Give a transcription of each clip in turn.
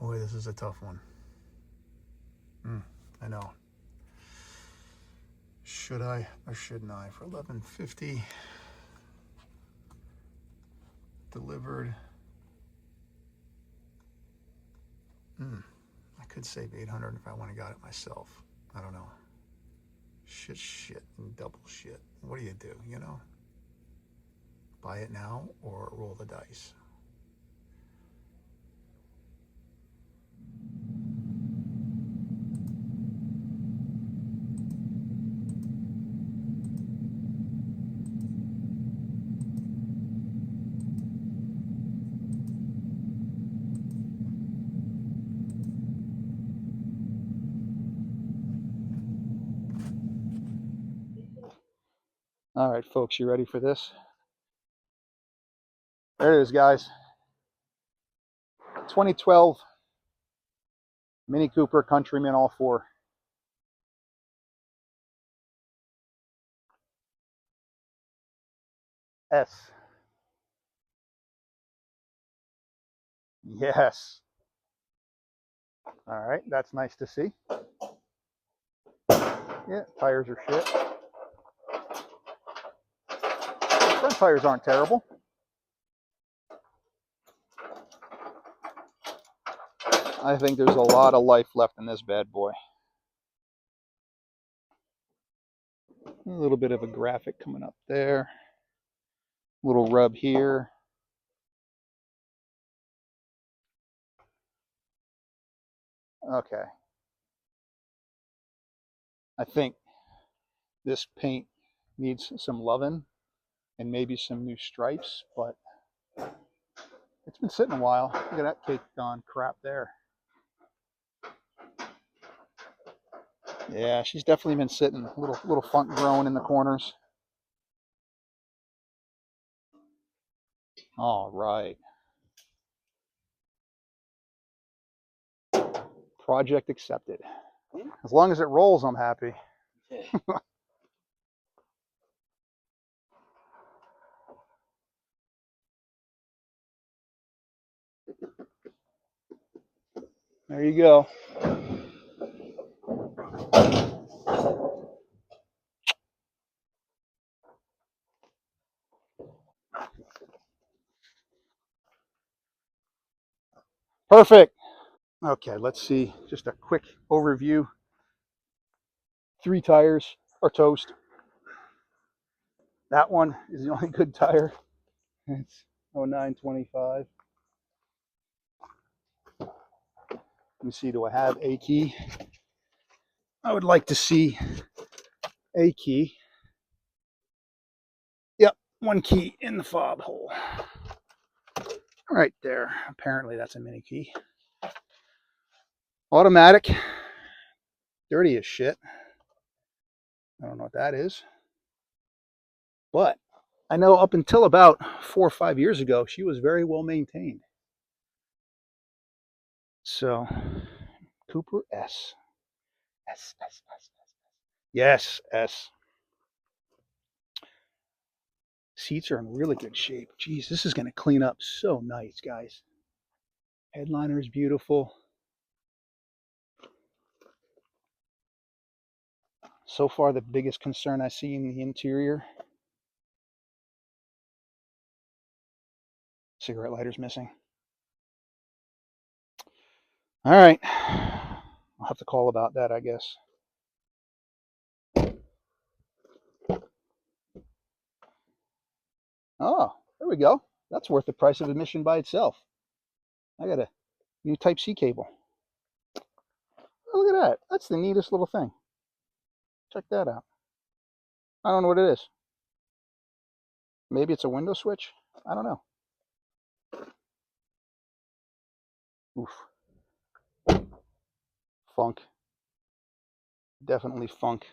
Boy, this is a tough one. I know. Should I or shouldn't I? For $11.50 delivered. I could save $800 if I went and got it myself. I don't know. Shit, and double shit. What do? You know? Buy it now or roll the dice. All right, folks, you ready for this? There it is, guys. 2012 Mini Cooper Countryman, all four. S. Yes. All right, that's nice to see. Yeah, tires are shit. Front tires aren't terrible. I think there's a lot of life left in this bad boy. A little bit of a graphic coming up there. Little rub here. Okay. I think this paint needs some loving and maybe some new stripes, but it's been sitting a while. Look at that caked on crap there. Yeah, she's definitely been sitting. Little funk growing in the corners. All right. Project accepted. As long as it rolls, I'm happy. There you go. Perfect. Okay, let's see. Just a quick overview. 3 tires are toast. That one is the only good tire. It's 0925. Let me see, do I have a key? I would like to see a key. Yep, 1 key in the fob hole. Right there. Apparently that's a mini key. Automatic. Dirty as shit. I don't know what that is. But I know up until about 4 or 5 years ago, she was very well maintained. So, Cooper S. S. Yes, S. Seats are in really good shape. Geez, this is going to clean up so nice, guys. Headliner is beautiful. So far, the biggest concern I see in the interior, cigarette lighter's missing. All right. I'll have to call about that, I guess. Oh, there we go. That's worth the price of admission by itself. I got a new Type-C cable. Oh, look at that. That's the neatest little thing. Check that out. I don't know what it is. Maybe it's a window switch? I don't know. Oof. Funk. Definitely funk.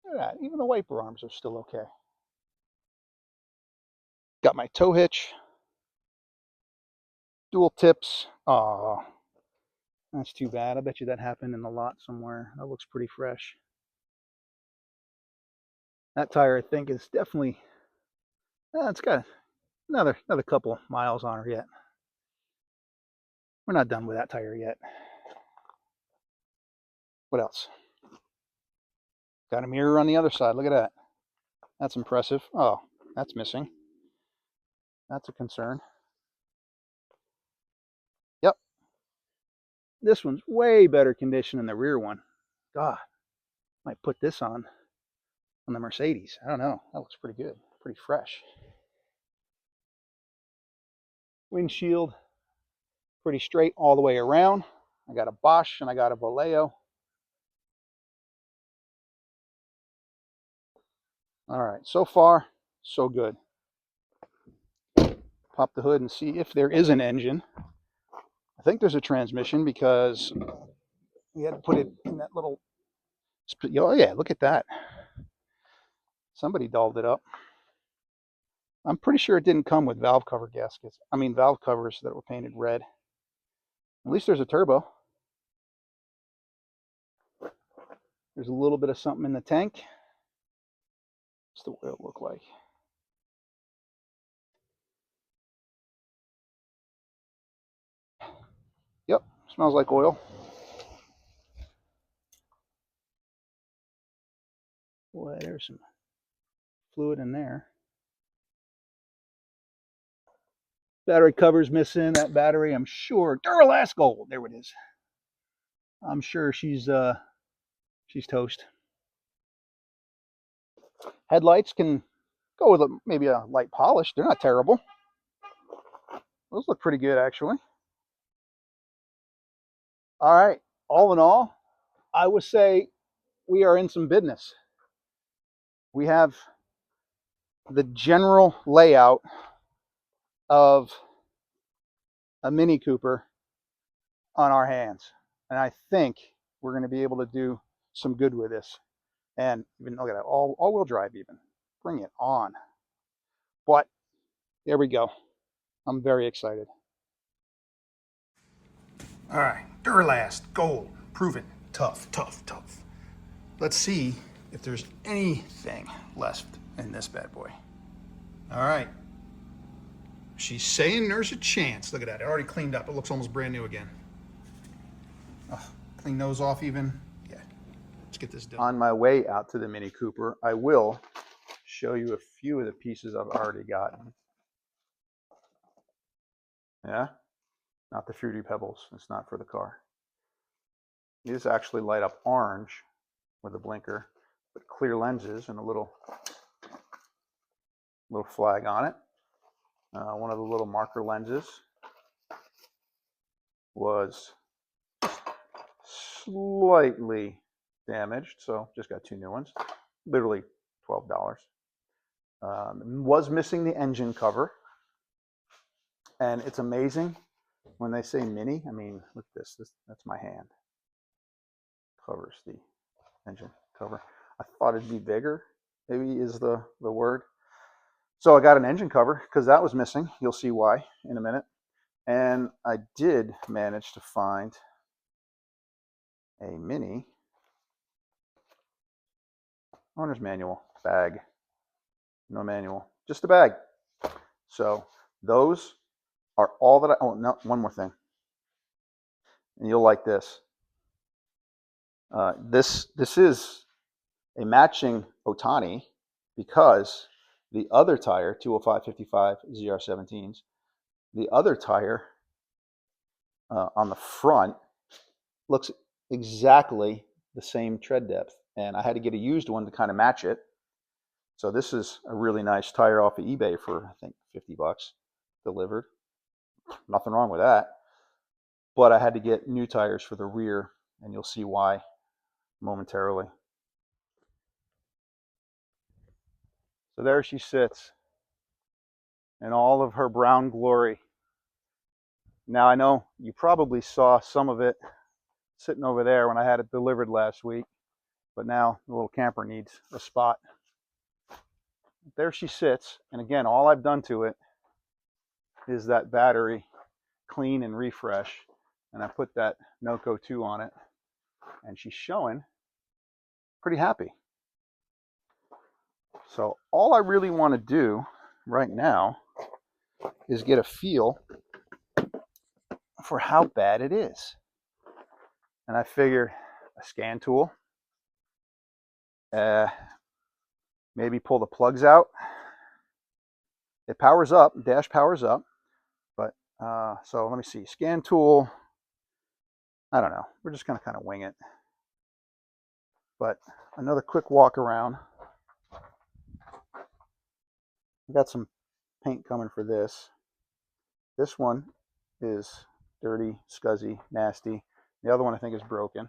Look at that. Even the wiper arms are still okay. Got my tow hitch. Dual tips. Oh, that's too bad. I bet you that happened in the lot somewhere. That looks pretty fresh. That tire, I think, is definitely, it's got Another couple miles on her yet. We're not done with that tire yet. What else? Got a mirror on the other side. Look at that. That's impressive. Oh, that's missing. That's a concern. Yep. This one's way better condition than the rear one. God, might put this on the Mercedes. I don't know. That looks pretty good. Pretty fresh. Windshield, pretty straight all the way around. I got a Bosch and I got a Vallejo. All right, so far, so good. Pop the hood and see if there is an engine. I think there's a transmission because we had to put it in that little. Oh yeah, look at that. Somebody dolled it up. I'm pretty sure it didn't come with valve cover gaskets. I mean valve covers that were painted red. At least there's a turbo. There's a little bit of something in the tank. What's the oil look like? Yep, smells like oil. Boy, there's some fluid in there. Battery cover's missing. That battery, I'm sure, Duralast Gold. There it is. I'm sure she's toast. Headlights can go with maybe a light polish. They're not terrible. Those look pretty good, actually. All right. All in all, I would say we are in some business. We have the general layout of a Mini Cooper on our hands. And I think we're going to be able to do some good with this. And even look at that, all-wheel drive even. Bring it on. But there we go. I'm very excited. All right, Duralast Gold, proven, tough, tough, tough. Let's see if there's anything left in this bad boy. All right. She's saying there's a chance. Look at that, it already cleaned up. It looks almost brand new again. Oh, clean those off even. Yeah, let's get this done. On my way out to the Mini Cooper, I will show you a few of the pieces I've already gotten. Yeah, not the Fruity Pebbles. It's not for the car. These actually light up orange with a blinker, but clear lenses and a little flag on it. One of the little marker lenses was slightly damaged, so just got two new ones. Literally $12. Was missing the engine cover, and it's amazing when they say mini. I mean, look at this. That's my hand. Covers the engine cover. I thought it'd be bigger, maybe is the word. So I got an engine cover because that was missing. You'll see why in a minute. And I did manage to find a mini owner's manual bag. No manual, just a bag. So those are all that oh, no, one more thing. And you'll like this. This is a matching Otani because the other tire, 205/55 ZR17s, the other tire on the front looks exactly the same tread depth. And I had to get a used one to kind of match it. So this is a really nice tire off of eBay for, I think, 50 bucks delivered. Nothing wrong with that. But I had to get new tires for the rear, and you'll see why momentarily. So there she sits in all of her brown glory. Now I know you probably saw some of it sitting over there when I had it delivered last week, but now the little camper needs a spot. There she sits, and again, all I've done to it is that battery clean and refresh, and I put that Noco 2 on it, and she's showing pretty happy. So all I really want to do right now is get a feel for how bad it is. And I figured a scan tool, maybe pull the plugs out. It powers up, dash powers up, but so let me see, scan tool, I don't know, we're just gonna kind of wing it. But another quick walk around. I got some paint coming for this. This one is dirty, scuzzy, nasty. The other one I think is broken.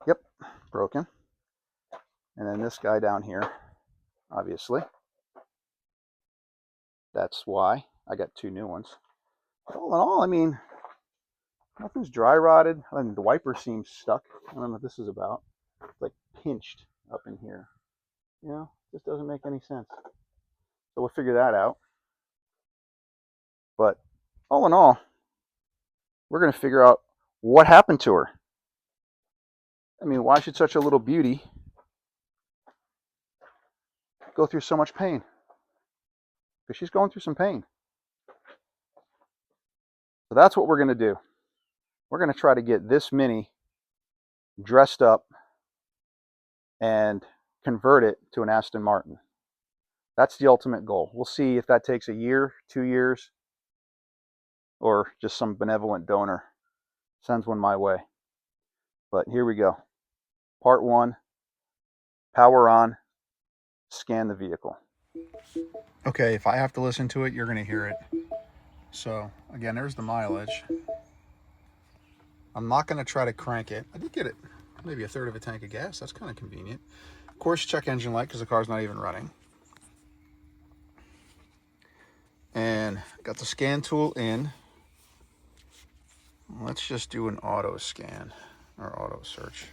Yep, broken. And then this guy down here, obviously. That's why I got two new ones. But all in all, I mean, nothing's dry rotted. I mean, the wiper seems stuck. I don't know what this is about. It's like pinched up in here. You know, this doesn't make any sense. So we'll figure that out. But all in all, we're going to figure out what happened to her. I mean, why should such a little beauty go through so much pain? Because she's going through some pain. So that's what we're going to do. We're going to try to get this Mini dressed up and convert it to an Aston Martin. That's the ultimate goal. We'll see if that takes a year, 2 years, or just some benevolent donor sends one my way. But here we go. Part 1, power on, scan the vehicle. Okay, if I have to listen to it, you're going to hear it. So, again, there's the mileage. I'm not going to try to crank it. I did get it maybe a third of a tank of gas. That's kind of convenient. Of course, check engine light because the car's not even running. And got the scan tool in. Let's just do an auto scan or auto search.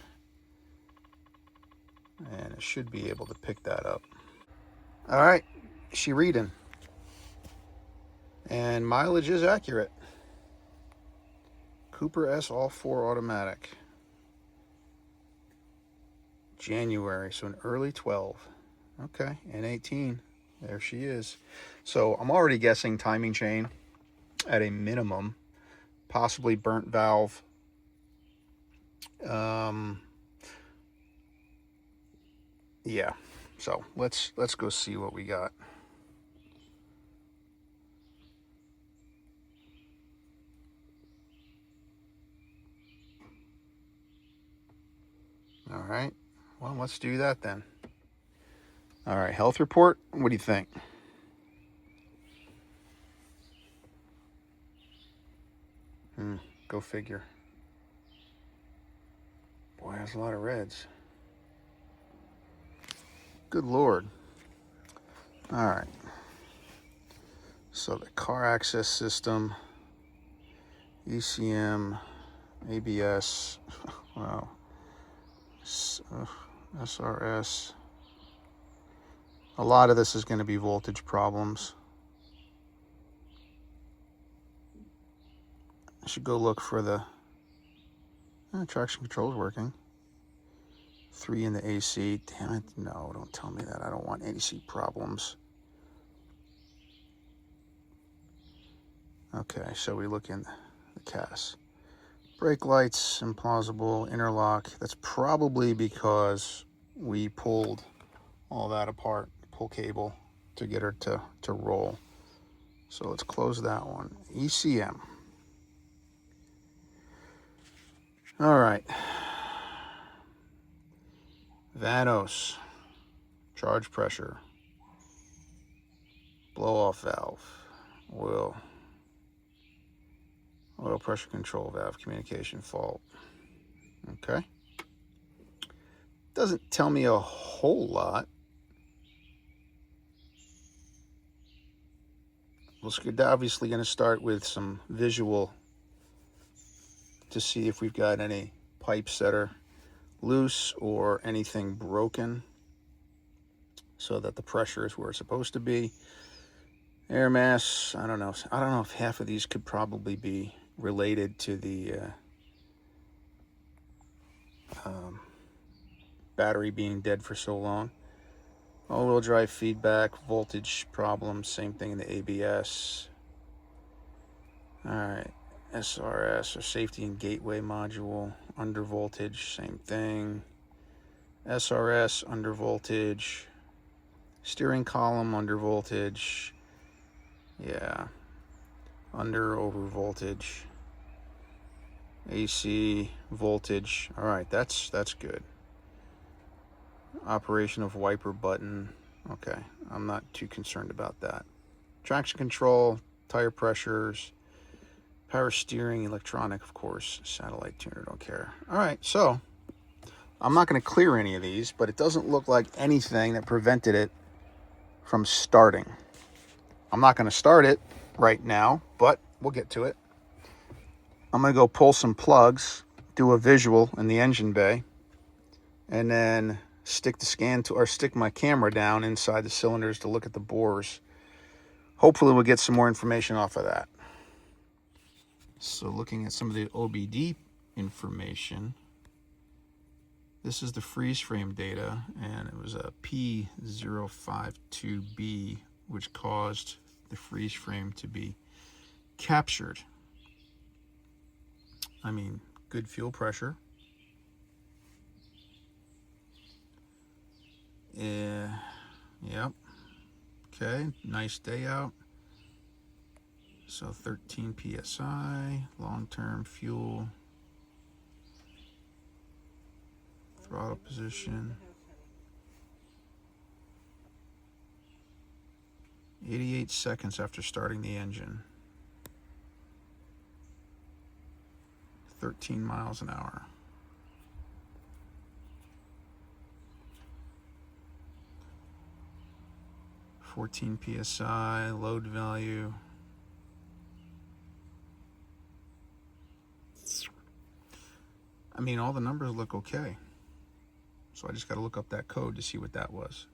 And it should be able to pick that up. All right, she reading. And mileage is accurate. Cooper S all-4 automatic. January, so in early 12. Okay, N18. There she is. So I'm already guessing timing chain at a minimum, possibly burnt valve. Yeah. So let's go see what we got. All right. Well, let's do that then. All right, health report. What do you think? Go figure. Boy, that's a lot of reds. Good Lord. All right. So the car access system, ECM, ABS, wow, SRS. A lot of this is going to be voltage problems. I should go look for the traction control's working. 3 in the AC. Damn it. No, don't tell me that. I don't want AC problems. Okay, so we look in the CAS. Brake lights, implausible, interlock. That's probably because we pulled all that apart, pull cable to get her to roll. So let's close that one. ECM. All right. Vanos, charge pressure, blow off valve, oil pressure control valve, communication fault. Okay. Doesn't tell me a whole lot. We're obviously going to start with some visual to see if we've got any pipes that are loose or anything broken so that the pressure is where it's supposed to be. Air mass, I don't know if half of these could probably be related to the battery being dead for so long. All-wheel drive feedback, voltage problems, same thing in the ABS. Alright, SRS, or safety and gateway module, under voltage, same thing. SRS, under voltage. Steering column, under voltage. Yeah, over voltage. AC, voltage. Alright, that's good. Operation of wiper button. Okay, I'm not too concerned about that. Traction control, tire pressures, power steering, electronic, of course, satellite tuner, don't care. All right, so I'm not going to clear any of these, but it doesn't look like anything that prevented it from starting. I'm not going to start it right now, but we'll get to it. I'm going to go pull some plugs, do a visual in the engine bay, and then stick my camera down inside the cylinders to look at the bores. Hopefully we'll get some more information off of that. So looking at some of the OBD information, this is the freeze frame data, and it was a P052B, which caused the freeze frame to be captured. I mean, good fuel pressure. Yep. Okay, nice day out. So 13 PSI, long-term fuel, throttle position. 88 seconds after starting the engine. 13 miles an hour. .14 PSI, load value. I mean, all the numbers look okay. So I just got to look up that code to see what that was.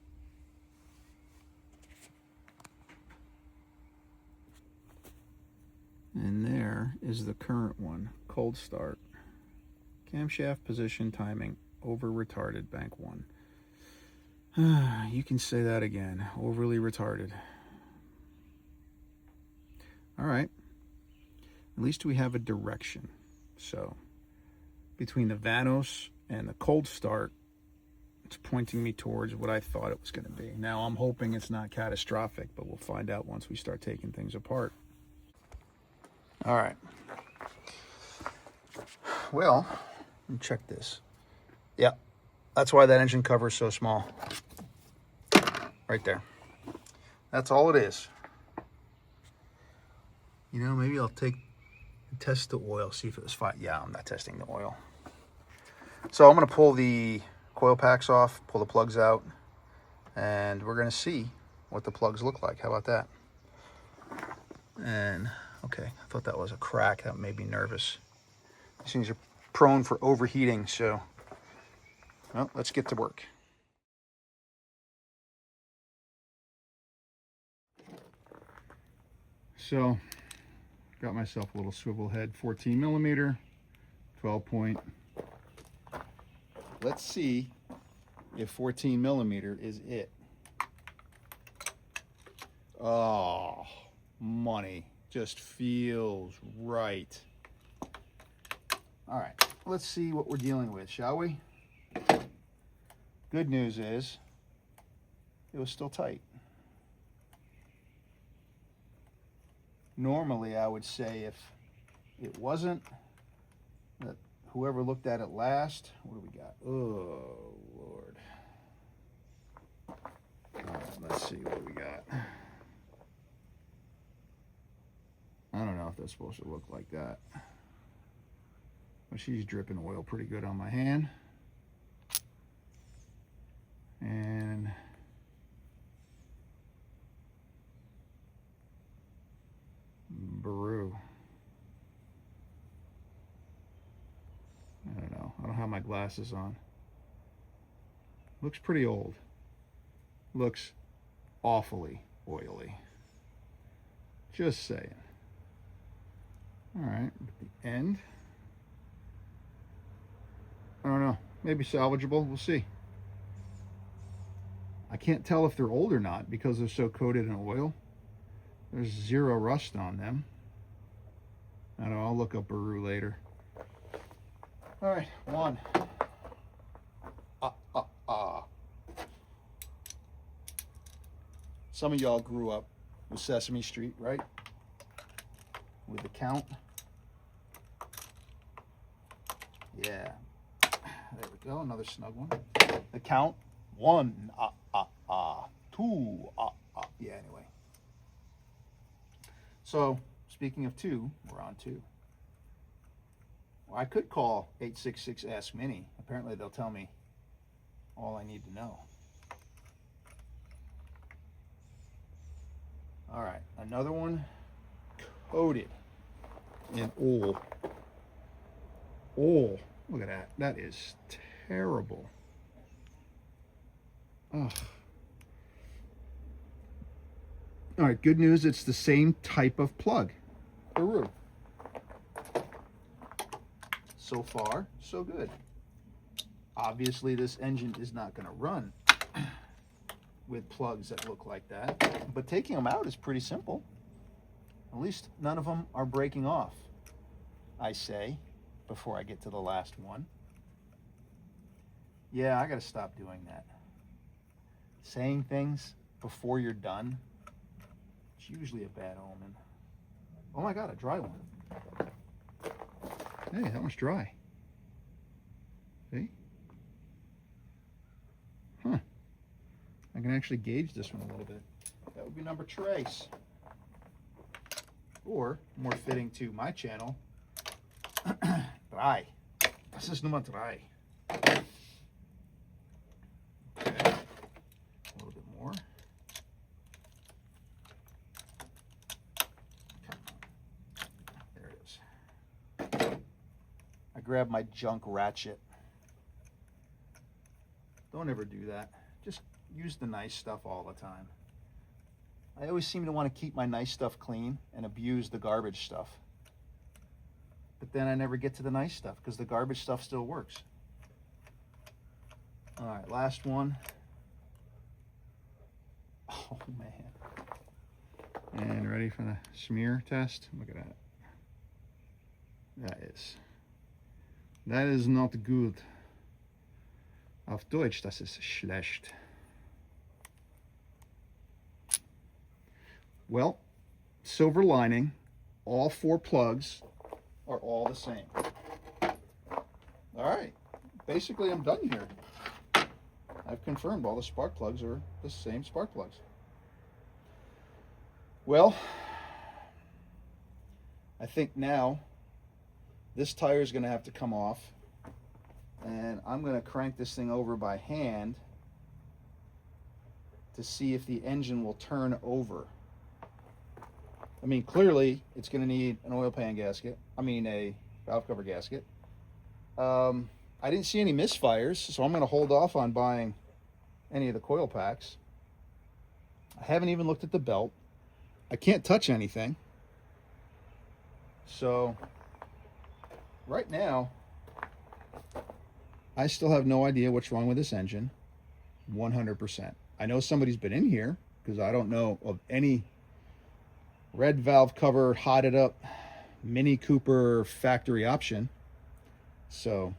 And there is the current one, cold start. Camshaft position timing, over retarded, bank 1. You can say that again, overly retarded. All right, at least we have a direction. So between the Vanos and the cold start, it's pointing me towards what I thought it was going to be. Now I'm hoping it's not catastrophic, but we'll find out once we start taking things apart. All right. Well, let me check this. Yeah, that's why that engine cover is so small. Right there. That's all it is. You know, maybe I'll test the oil, see if it was fine. Yeah, I'm not testing the oil. So I'm going to pull the coil packs off, pull the plugs out, and we're going to see what the plugs look like. How about that? And, okay, I thought that was a crack. That made me nervous. These things are prone for overheating, so, well, let's get to work. So, got myself a little swivel head, 14 millimeter, 12 point. Let's see if 14 millimeter is it. Oh, money. Just feels right. All right, let's see what we're dealing with, shall we? Good news is it was still tight. Normally, I would say if it wasn't, that whoever looked at it last, what do we got? Oh, Lord. All right, let's see what we got. I don't know if that's supposed to look like that. But she's dripping oil pretty good on my hand. And Baru. I don't know. I don't have my glasses on. Looks pretty old. Looks awfully oily. Just saying. All right, at the end. I don't know. Maybe salvageable. We'll see. I can't tell if they're old or not because they're so coated in oil. There's zero rust on them. I don't know, I'll look up Baru later. All right, one. Some of y'all grew up with Sesame Street, right? With the count. Yeah. There we go, another snug one. The count. 1, two, yeah, anyway. So, speaking of 2, we're on 2. Well, I could call 866 Ask Minnie. Apparently they'll tell me all I need to know. All right, another one coated in oil. Oil. Look at that. That is terrible. Ugh. All right, good news. It's the same type of plug. Baru. So far, so good. Obviously, this engine is not going to run with plugs that look like that, but taking them out is pretty simple. At least none of them are breaking off, I say, before I get to the last one. Yeah, I got to stop doing that. Saying things before you're done, it's usually a bad omen. Oh my God, a dry one. Hey, that one's dry. See? Huh. I can actually gauge this one a little bit. That would be number trace. Or, more fitting to my channel, dry. This is number dry. Okay. A little bit more. There it is. I grabbed my junk ratchet. Don't ever do that. Just use the nice stuff all the time. I always seem to want to keep my nice stuff clean and abuse the garbage stuff. But then I never get to the nice stuff because the garbage stuff still works. All right, last one. Oh, man. And ready for the smear test? Look at that. That is not good. Auf Deutsch, das ist schlecht. Well, silver lining, all 4 plugs are all the same. All right, basically I'm done here. I've confirmed all the spark plugs are the same spark plugs. Well, I think now this tire is going to have to come off, and I'm going to crank this thing over by hand to see if the engine will turn over. I mean, clearly it's going to need an oil pan gasket. I mean, a valve cover gasket. I didn't see any misfires, so I'm going to hold off on buying any of the coil packs. I haven't even looked at the belt. I can't touch anything. So right now, I still have no idea what's wrong with this engine. 100%. I know somebody's been in here because I don't know of any red valve cover, hotted up Mini Cooper factory option. So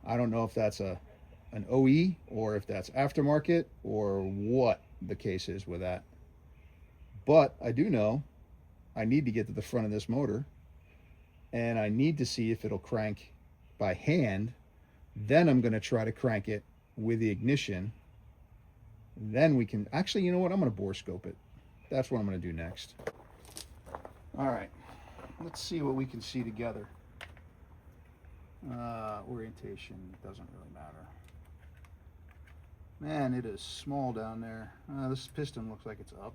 I don't know if that's an OE or if that's aftermarket or what the case is with that. But I do know I need to get to the front of this motor and I need to see if it'll crank by hand. Then I'm going to try to crank it with the ignition. Then we can actually, you know what? I'm going to bore scope it. That's what I'm going to do next. All right, let's see what we can see together. Orientation doesn't really matter. Man, it is small down there. This piston looks like it's up.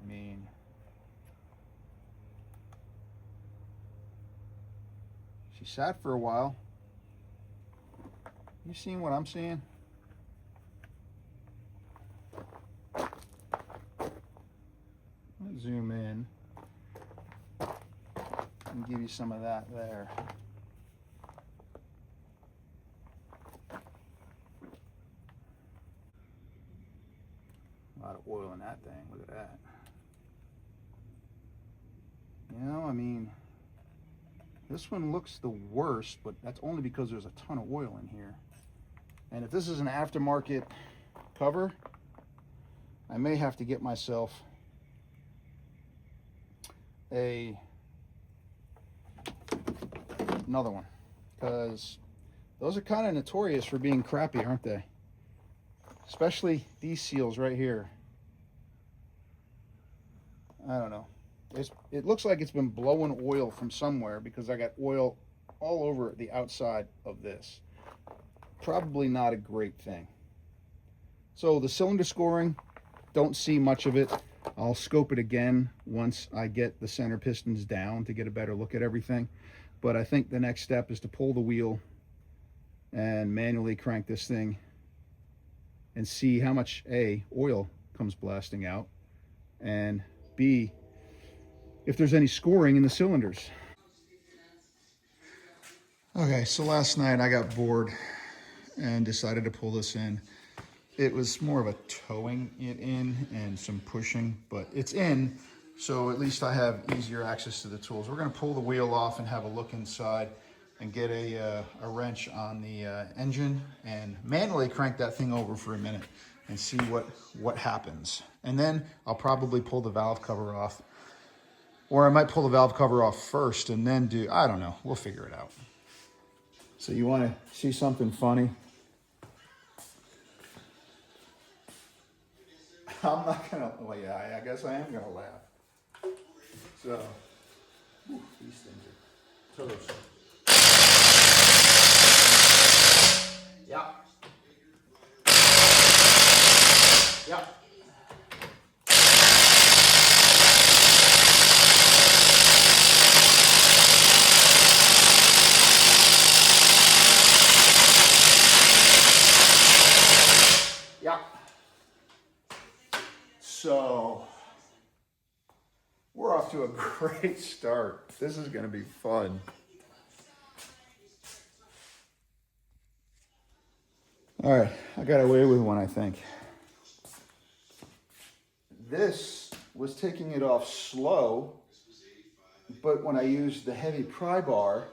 I mean, she sat for a while. You seen what I'm seeing? Let's zoom in. and give you some of that there. A lot of oil in that thing, look at that. You know, I mean, this one looks the worst, but that's only because there's a ton of oil in here. And if this is an aftermarket cover, I may have to get myself another one, because those are kind of notorious for being crappy, aren't they? Especially these seals right here. I don't know. It looks like it's been blowing oil from somewhere, because I got oil all over the outside of this. Probably not a great thing. So the cylinder scoring, don't see much of it. I'll scope it again once I get the center pistons down to get a better look at everything. But I think the next step is to pull the wheel and manually crank this thing and see how much A, oil comes blasting out, and B, if there's any scoring in the cylinders. Okay, so last night I got bored and decided to pull this in. It was more of a towing it in and some pushing, but it's in, so at least I have easier access to the tools. We're gonna pull the wheel off and have a look inside and get a wrench on the engine and manually crank that thing over for a minute and see what happens. And then I'll probably pull the valve cover off, or I might pull the valve cover off first and then do, I don't know, we'll figure it out. So you wanna see something funny? I'm not gonna, well, yeah, I guess I am gonna laugh. So, these things are toast. Yeah. Yeah. Yeah. So, we're off to a great start. This is going to be fun. All right, I got away with one, I think. This was taking it off slow, but when I used the heavy pry bar,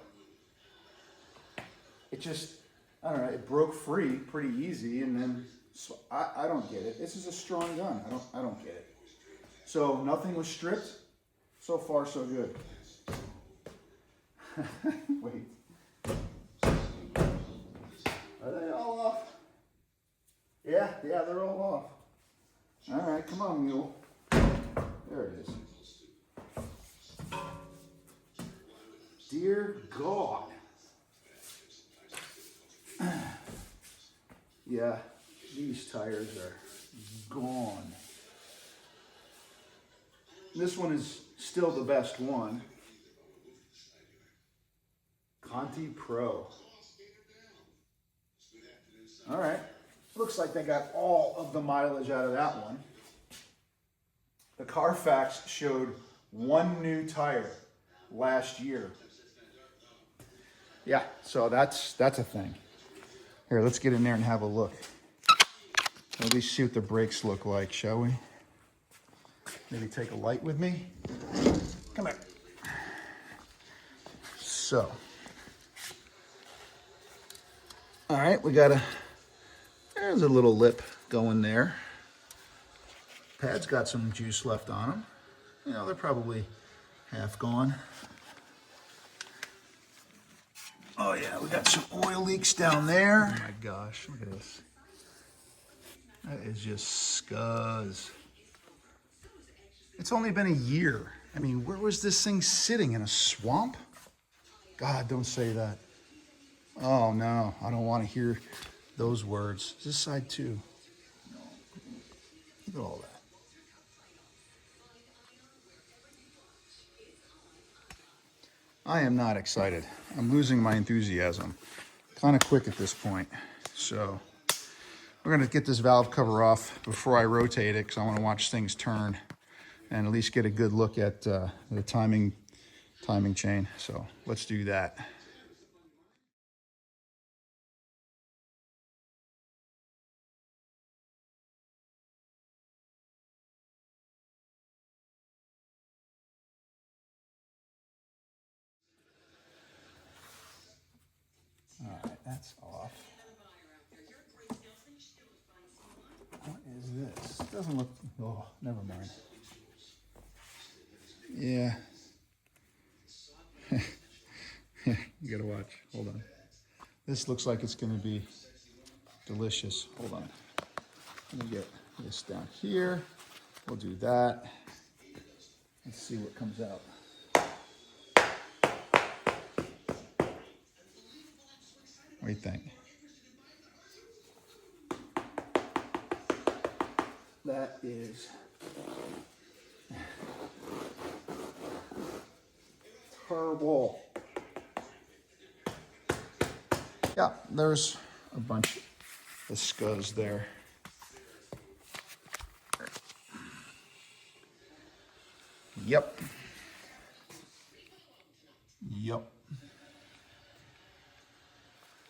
it just, I don't know, it broke free pretty easy, and then so I don't get it. This is a strong gun. I don't get it. So nothing was stripped. So far, so good. Wait. Are they all off? Yeah, they're all off. All right, come on, mule. There it is. Dear God. Yeah, these tires are gone. This one is still the best one. Conti Pro. All right. Looks like they got all of the mileage out of that one. The Carfax showed one new tire last year. Yeah, so that's a thing. Here, let's get in there and have a look. At least see what the brakes look like, shall we? Maybe take a light with me. Come here. So, all right, there's a little lip going there. Pad's got some juice left on them. You know, they're probably half gone. Oh yeah, we got some oil leaks down there. Oh my gosh, look at this. That is just scuzz. It's only been a year. I mean, where was this thing sitting? In a swamp? God, don't say that. Oh no, I don't want to hear those words. Is this side too? No. Look at all that. I am not excited. I'm losing my enthusiasm. Kind of quick at this point. So we're gonna get this valve cover off before I rotate it, because I want to watch things turn and at least get a good look at the timing timing chain. So let's do that. All right, that's off. What is this? It doesn't look, oh, never mind. Yeah. You gotta watch, hold on. This looks like it's gonna be delicious. Hold on. Let me get this down here. We'll do that. Let's see what comes out. What do you think? That is terrible. Yeah, there's a bunch of scuds there. Yep. Yep.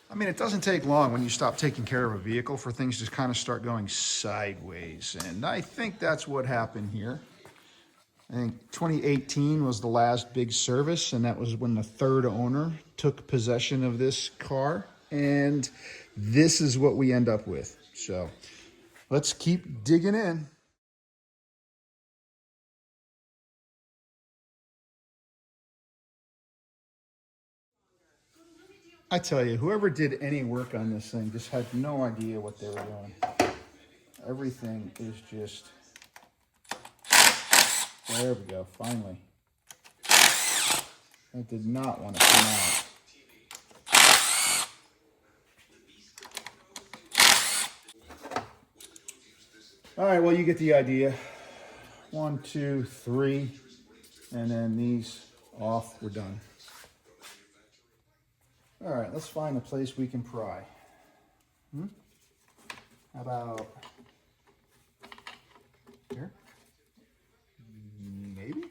I mean, it doesn't take long when you stop taking care of a vehicle for things to kind of start going sideways. And I think that's what happened here. I think 2018 was the last big service, and that was when the third owner took possession of this car. And this is what we end up with. So let's keep digging in. I tell you, whoever did any work on this thing just had no idea what they were doing. Everything is just, there we go, finally. That did not want to come out. All right, well, you get the idea. 1, 2, 3, and then these off, we're done. All right, let's find a place we can pry. How about here? Maybe?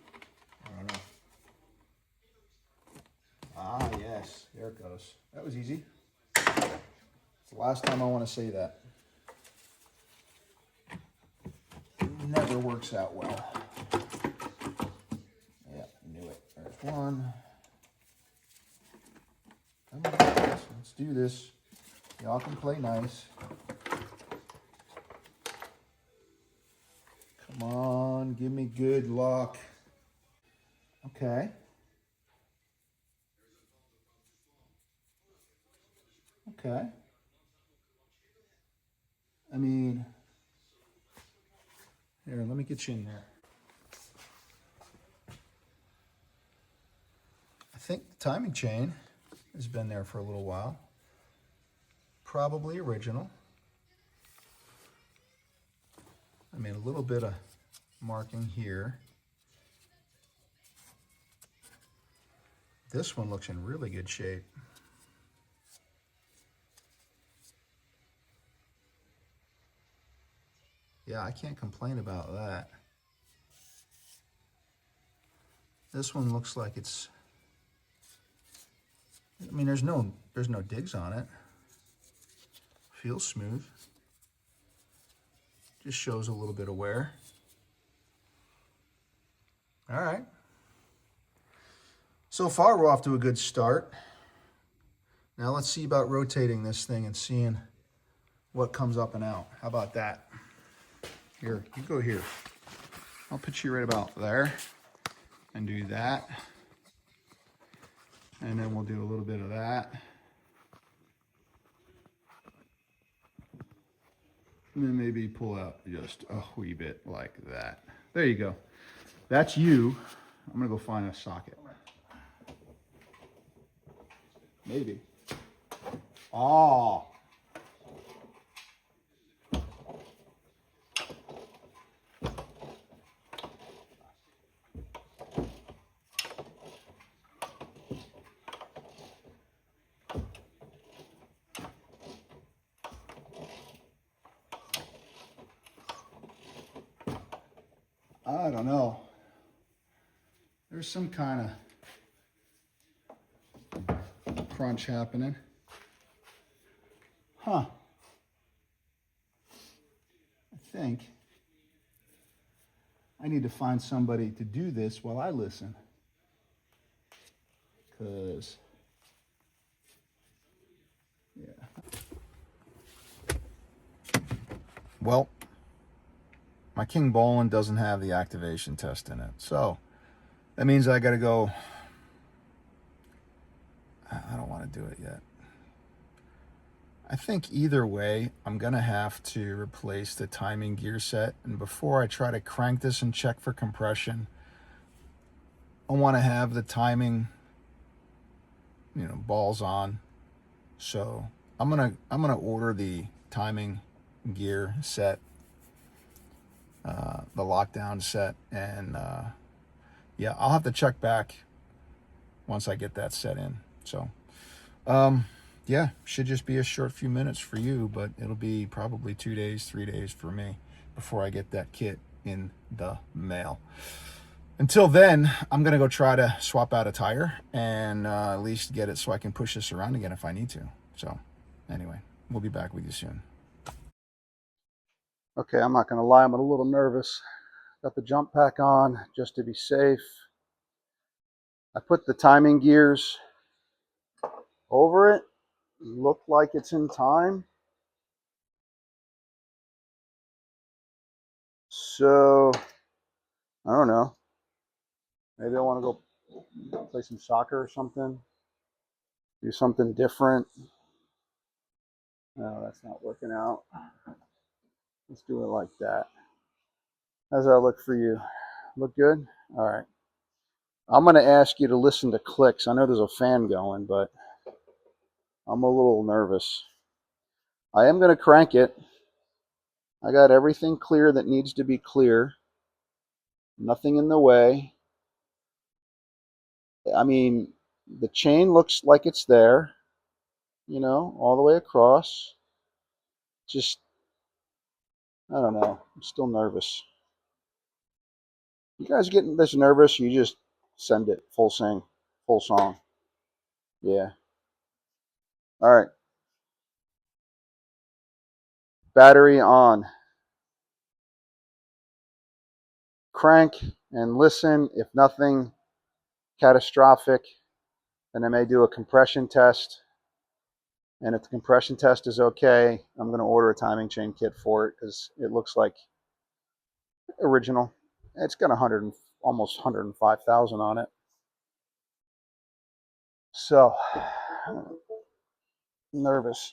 I don't know. Ah, yes, there it goes. That was easy. It's the last time I want to say that. Never works out well. Yeah, knew it. There's one. Come on, guys, let's do this. Y'all can play nice. Come on, give me good luck. Okay. Okay. I mean, here, let me get you in there. I think the timing chain has been there for a little while. Probably original. I mean, a little bit of marking here. This one looks in really good shape. Yeah, I can't complain about that. This one looks like it's, I mean, there's no digs on it. Feels smooth. Just shows a little bit of wear. All right. So far, we're off to a good start. Now let's see about rotating this thing and seeing what comes up and out. How about that? Here, you go here. I'll put you right about there and do that. And then we'll do a little bit of that. And then maybe pull out just a wee bit like that. There you go. That's you. I'm gonna go find a socket. Maybe. Oh. I don't know. There's some kind of crunch happening. Huh. I think I need to find somebody to do this while I listen. Because, yeah. Well, my King Bowling doesn't have the activation test in it. So that means I got to go. I don't want to do it yet. I think either way, I'm going to have to replace the timing gear set. And before I try to crank this and check for compression, I want to have the timing, balls on. So I'm gonna order the timing gear set, the lockdown set, and yeah, I'll have to check back once I get that set in. So yeah, should just be a short few minutes for you, but it'll be probably 2 days, 3 days for me before I get that kit in the mail. Until then, I'm going to go try to swap out a tire and at least get it so I can push this around again if I need to. So anyway, we'll be back with you soon. Okay, I'm not going to lie, I'm a little nervous. Got the jump pack on just to be safe. I put the timing gears over it. Looked like it's in time. So, I don't know. Maybe I want to go play some soccer or something. Do something different. No, that's not working out. Let's do it like that. How's that look for you? Look good? All right. I'm going to ask you to listen to clicks. I know there's a fan going, but I'm a little nervous. I am going to crank it. I got everything clear that needs to be clear. Nothing in the way. I mean, the chain looks like it's there, all the way across. Just, I don't know. I'm still nervous. You guys getting this nervous? You just send it full sing, full song. Yeah. All right. Battery on. Crank and listen. If nothing catastrophic, then I may do a compression test. And if the compression test is okay, I'm going to order a timing chain kit for it because it looks like original. It's got almost 105,000 on it. So, nervous.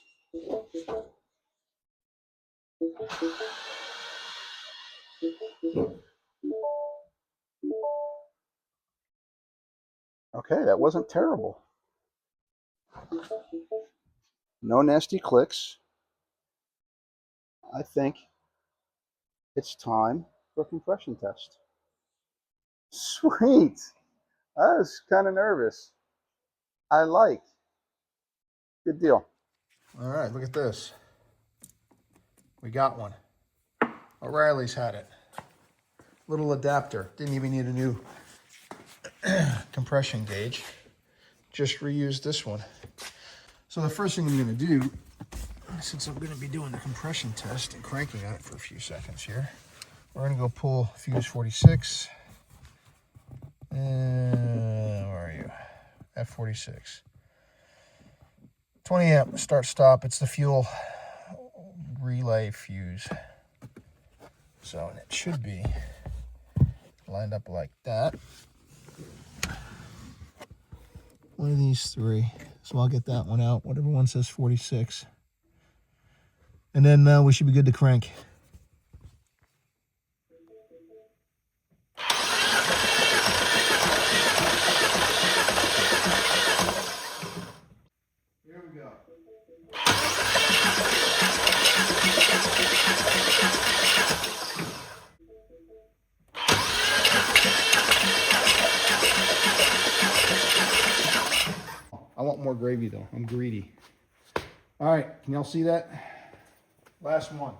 Okay, that wasn't terrible. No nasty clicks. I think it's time for a compression test. Sweet. I was kind of nervous. I like. Good deal. All right, look at this. We got one. O'Reilly's had it. Little adapter. Didn't even need a new compression gauge. Just reused this one. So the first thing I'm going to do, since I'm going to be doing the compression test and cranking on it for a few seconds here, we're going to go pull fuse 46. Where are you? F46. 20 amp start stop. It's the fuel relay fuse. So it should be lined up like that. One of these three. So I'll get that one out. Whatever one says 46. And then we should be good to crank. Here we go. I want more gravy though. I'm greedy. All right, can y'all see that? Last one.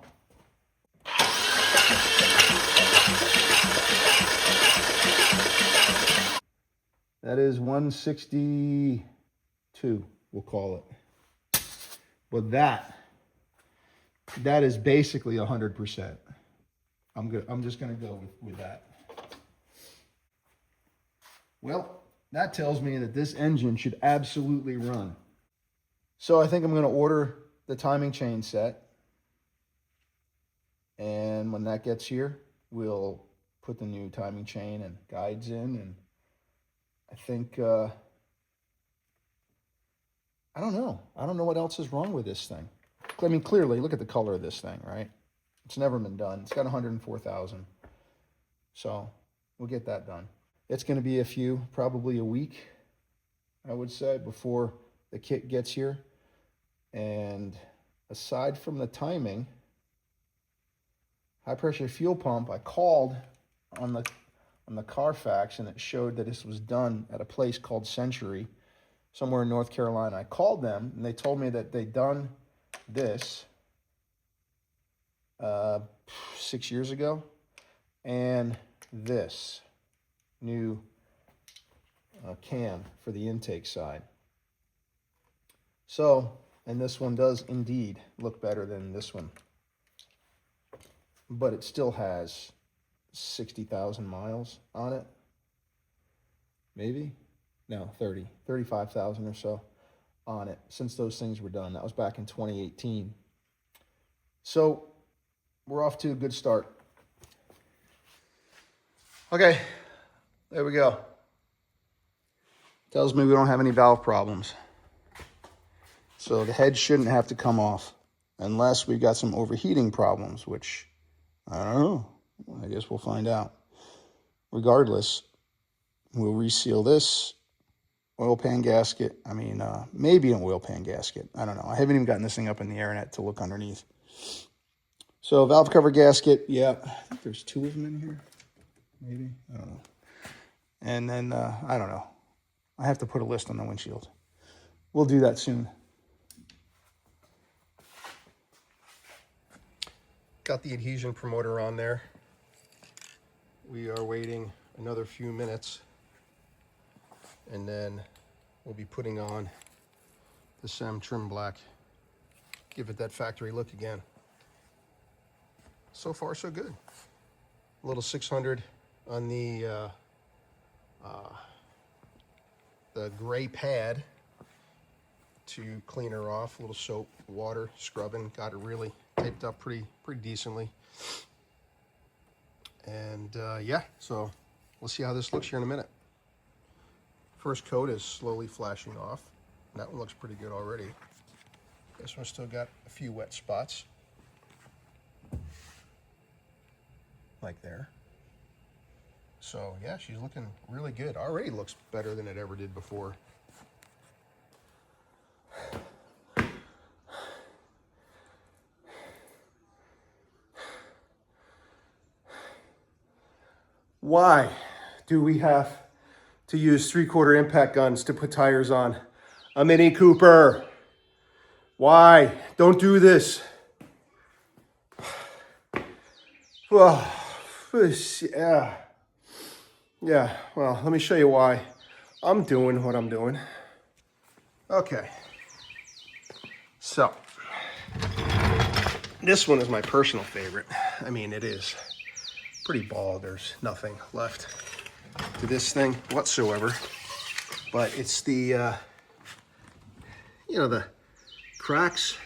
That is 162. we'll call it. But that is basically 100%. I'm just gonna go with that. Well, that tells me that this engine should absolutely run. So I think I'm gonna order the timing chain set. And when that gets here, we'll put the new timing chain and guides in. And I think, I don't know. I don't know what else is wrong with this thing. I mean, clearly, look at the color of this thing, right? It's never been done. It's got 104,000. So we'll get that done. It's going to be probably a week, I would say, before the kit gets here. And aside from the timing, high pressure fuel pump, I called on the Carfax and it showed that this was done at a place called Century, somewhere in North Carolina. I called them and they told me that they'd done this 6 years ago, and this new cam for the intake side. So, and this one does indeed look better than this one, but it still has 60,000 miles on it. Maybe? No, 35,000 or so on it since those things were done. That was back in 2018. So we're off to a good start. Okay, there we go. Tells me we don't have any valve problems. So the head shouldn't have to come off unless we've got some overheating problems, which I don't know. I guess we'll find out. Regardless, we'll reseal this oil pan gasket. I mean, maybe an oil pan gasket. I don't know. I haven't even gotten this thing up in the air net to look underneath. So valve cover gasket, yeah. I think there's 2 of them in here. Maybe, I don't know. And then, I don't know. I have to put a list on the windshield. We'll do that soon. Got the adhesion promoter on there. We are waiting another few minutes, and then we'll be putting on the SEM trim black. Give it that factory look again. So far, so good. A little 600 on the gray pad to clean her off. A little soap, water, scrubbing. Got her really taped up pretty decently. And yeah, so we'll see how this looks here in a minute. First coat is slowly flashing off. That one looks pretty good already. This one's still got a few wet spots. Like there. So yeah, she's looking really good. Already looks better than it ever did before. Why do we have to use 3/4 impact guns to put tires on a Mini Cooper? Why? Don't do this. Well, yeah, well, let me show you why I'm doing what I'm doing. Okay, so this one is my personal favorite. I mean, it is pretty bald. There's nothing left to this thing whatsoever, but it's the, you know, the cracks,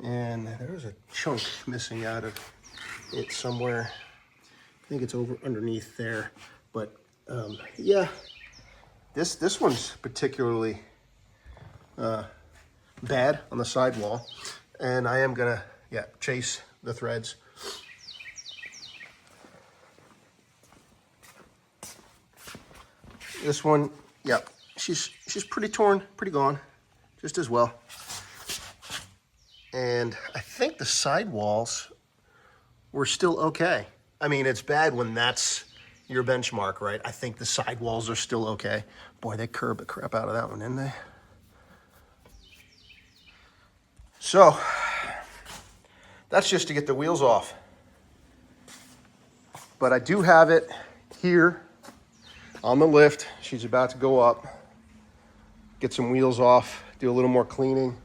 and there's a chunk missing out of it somewhere. I think it's over underneath there, but yeah, this one's particularly bad on the sidewall, and I am gonna chase the threads. This one, yeah, she's pretty torn, pretty gone, just as well. And I think the sidewalls were still okay. I mean, it's bad when that's your benchmark, right? I think the sidewalls are still okay. Boy, they curbed the crap out of that one, didn't they? So, that's just to get the wheels off. But I do have it here on the lift. She's about to go up. get some wheels off, do a little more cleaning.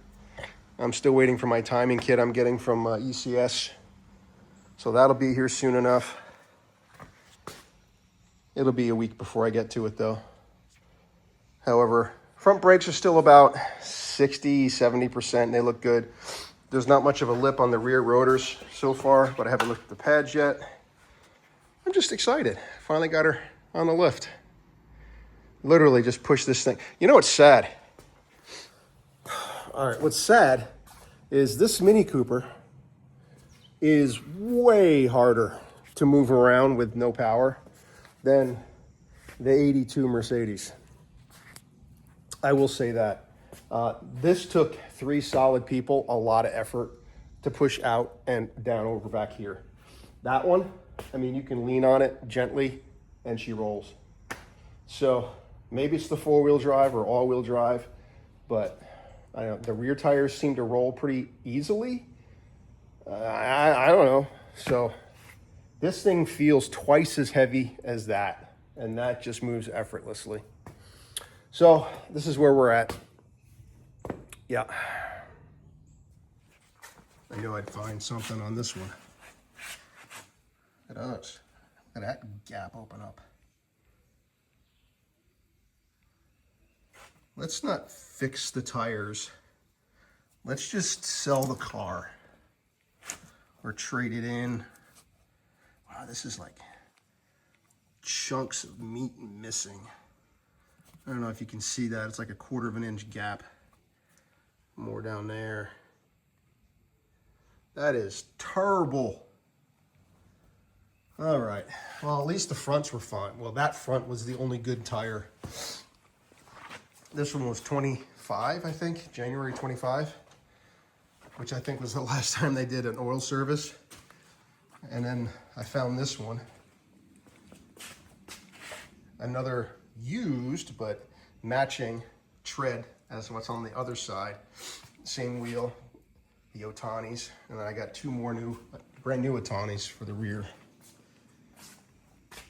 I'm still waiting for my timing kit I'm getting from ECS. So that'll be here soon enough. It'll be a week before I get to it though. However, front brakes are still about 60, 70%. They look good. There's not much of a lip on the rear rotors so far, but I haven't looked at the pads yet. I'm just excited. Finally got her on the lift. Literally just pushed this thing. You know what's sad? All right, what's sad is this Mini Cooper is way harder to move around with no power than the 82 Mercedes. I will say that. This took 3 solid people, a lot of effort to push out and down over back here. That one, I mean, you can lean on it gently and she rolls. So maybe it's the 4-wheel drive or all-wheel drive, but I don't, the rear tires seem to roll pretty easily. I don't know. So this thing feels twice as heavy as that, and that just moves effortlessly. So this is where we're at. Yeah. I knew I'd find something on this one. It does. Look at that gap open up. Let's not fix the tires. Let's just sell the car or trade it in. Wow, this is like chunks of meat missing. I don't know if you can see that. It's like a 1/4 of an inch gap. More down there. That is terrible. All right. Well, at least the fronts were fine. Well, that front was the only good tire. This one was 25, I think, January 25, which I think was the last time they did an oil service. And then I found this one. Another used, but matching tread as what's on the other side. Same wheel, the Otanis. And then I got 2 more brand new Otanis for the rear.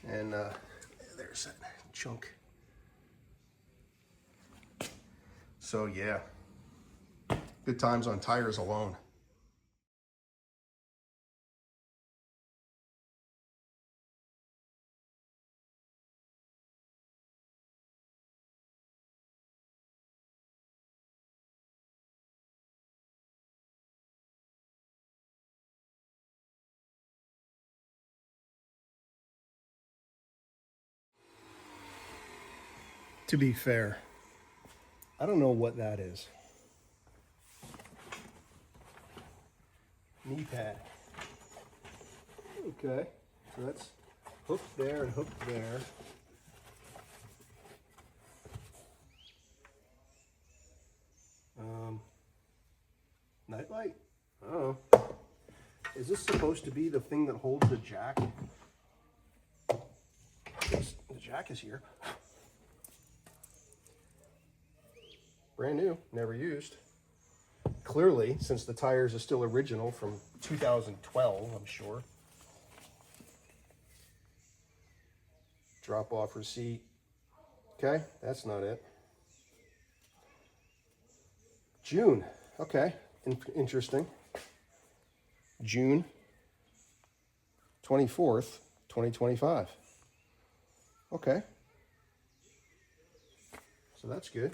And there's that chunk. So yeah, good times on tires alone. To be fair, I don't know what that is. Knee pad. Okay, so that's hooked there and hooked there. Nightlight? Oh. Is this supposed to be the thing that holds the jack? Yes, the jack is here. Brand new, never used. Clearly, since the tires are still original from 2012, I'm sure. Drop off receipt. Okay, that's not it. June, okay, interesting. June 24th, 2025. Okay. So that's good.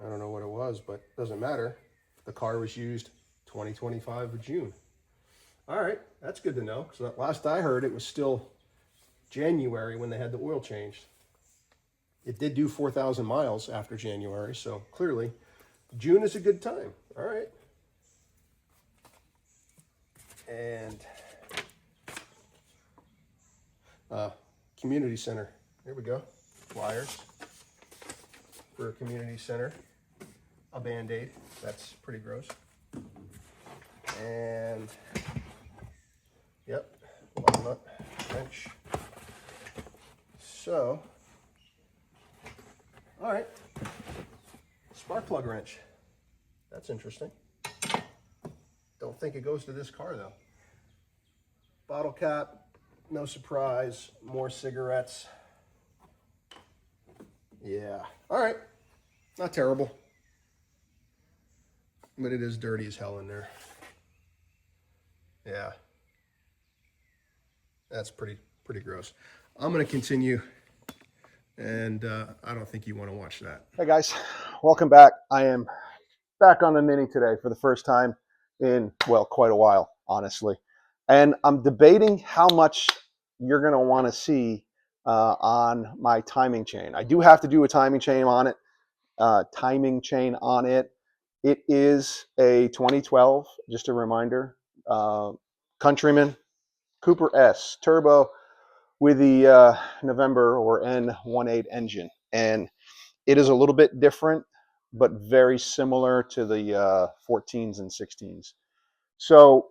I don't know what it was, but it doesn't matter. The car was used 2025 of June. All right, that's good to know. So last I heard, it was still January when they had the oil changed. It did do 4,000 miles after January, so clearly June is a good time. All right. And community center. There we go. Flyers for a community center. A Band-Aid. That's pretty gross. And yep, walnut wrench. So, all right. Spark plug wrench. That's interesting. Don't think it goes to this car though. Bottle cap, no surprise, more cigarettes. Yeah. All right. Not terrible. But it is dirty as hell in there. Yeah. That's pretty gross. I'm going to continue, and I don't think you want to watch that. Hey guys, welcome back. I am back on the Mini today for the first time in, well, quite a while, honestly. And I'm debating how much you're going to want to see on my timing chain. I do have to do a timing chain on it. It is a 2012, just a reminder, Countryman Cooper S Turbo with the November or N18 engine. And it is a little bit different, but very similar to the 14s and 16s. So,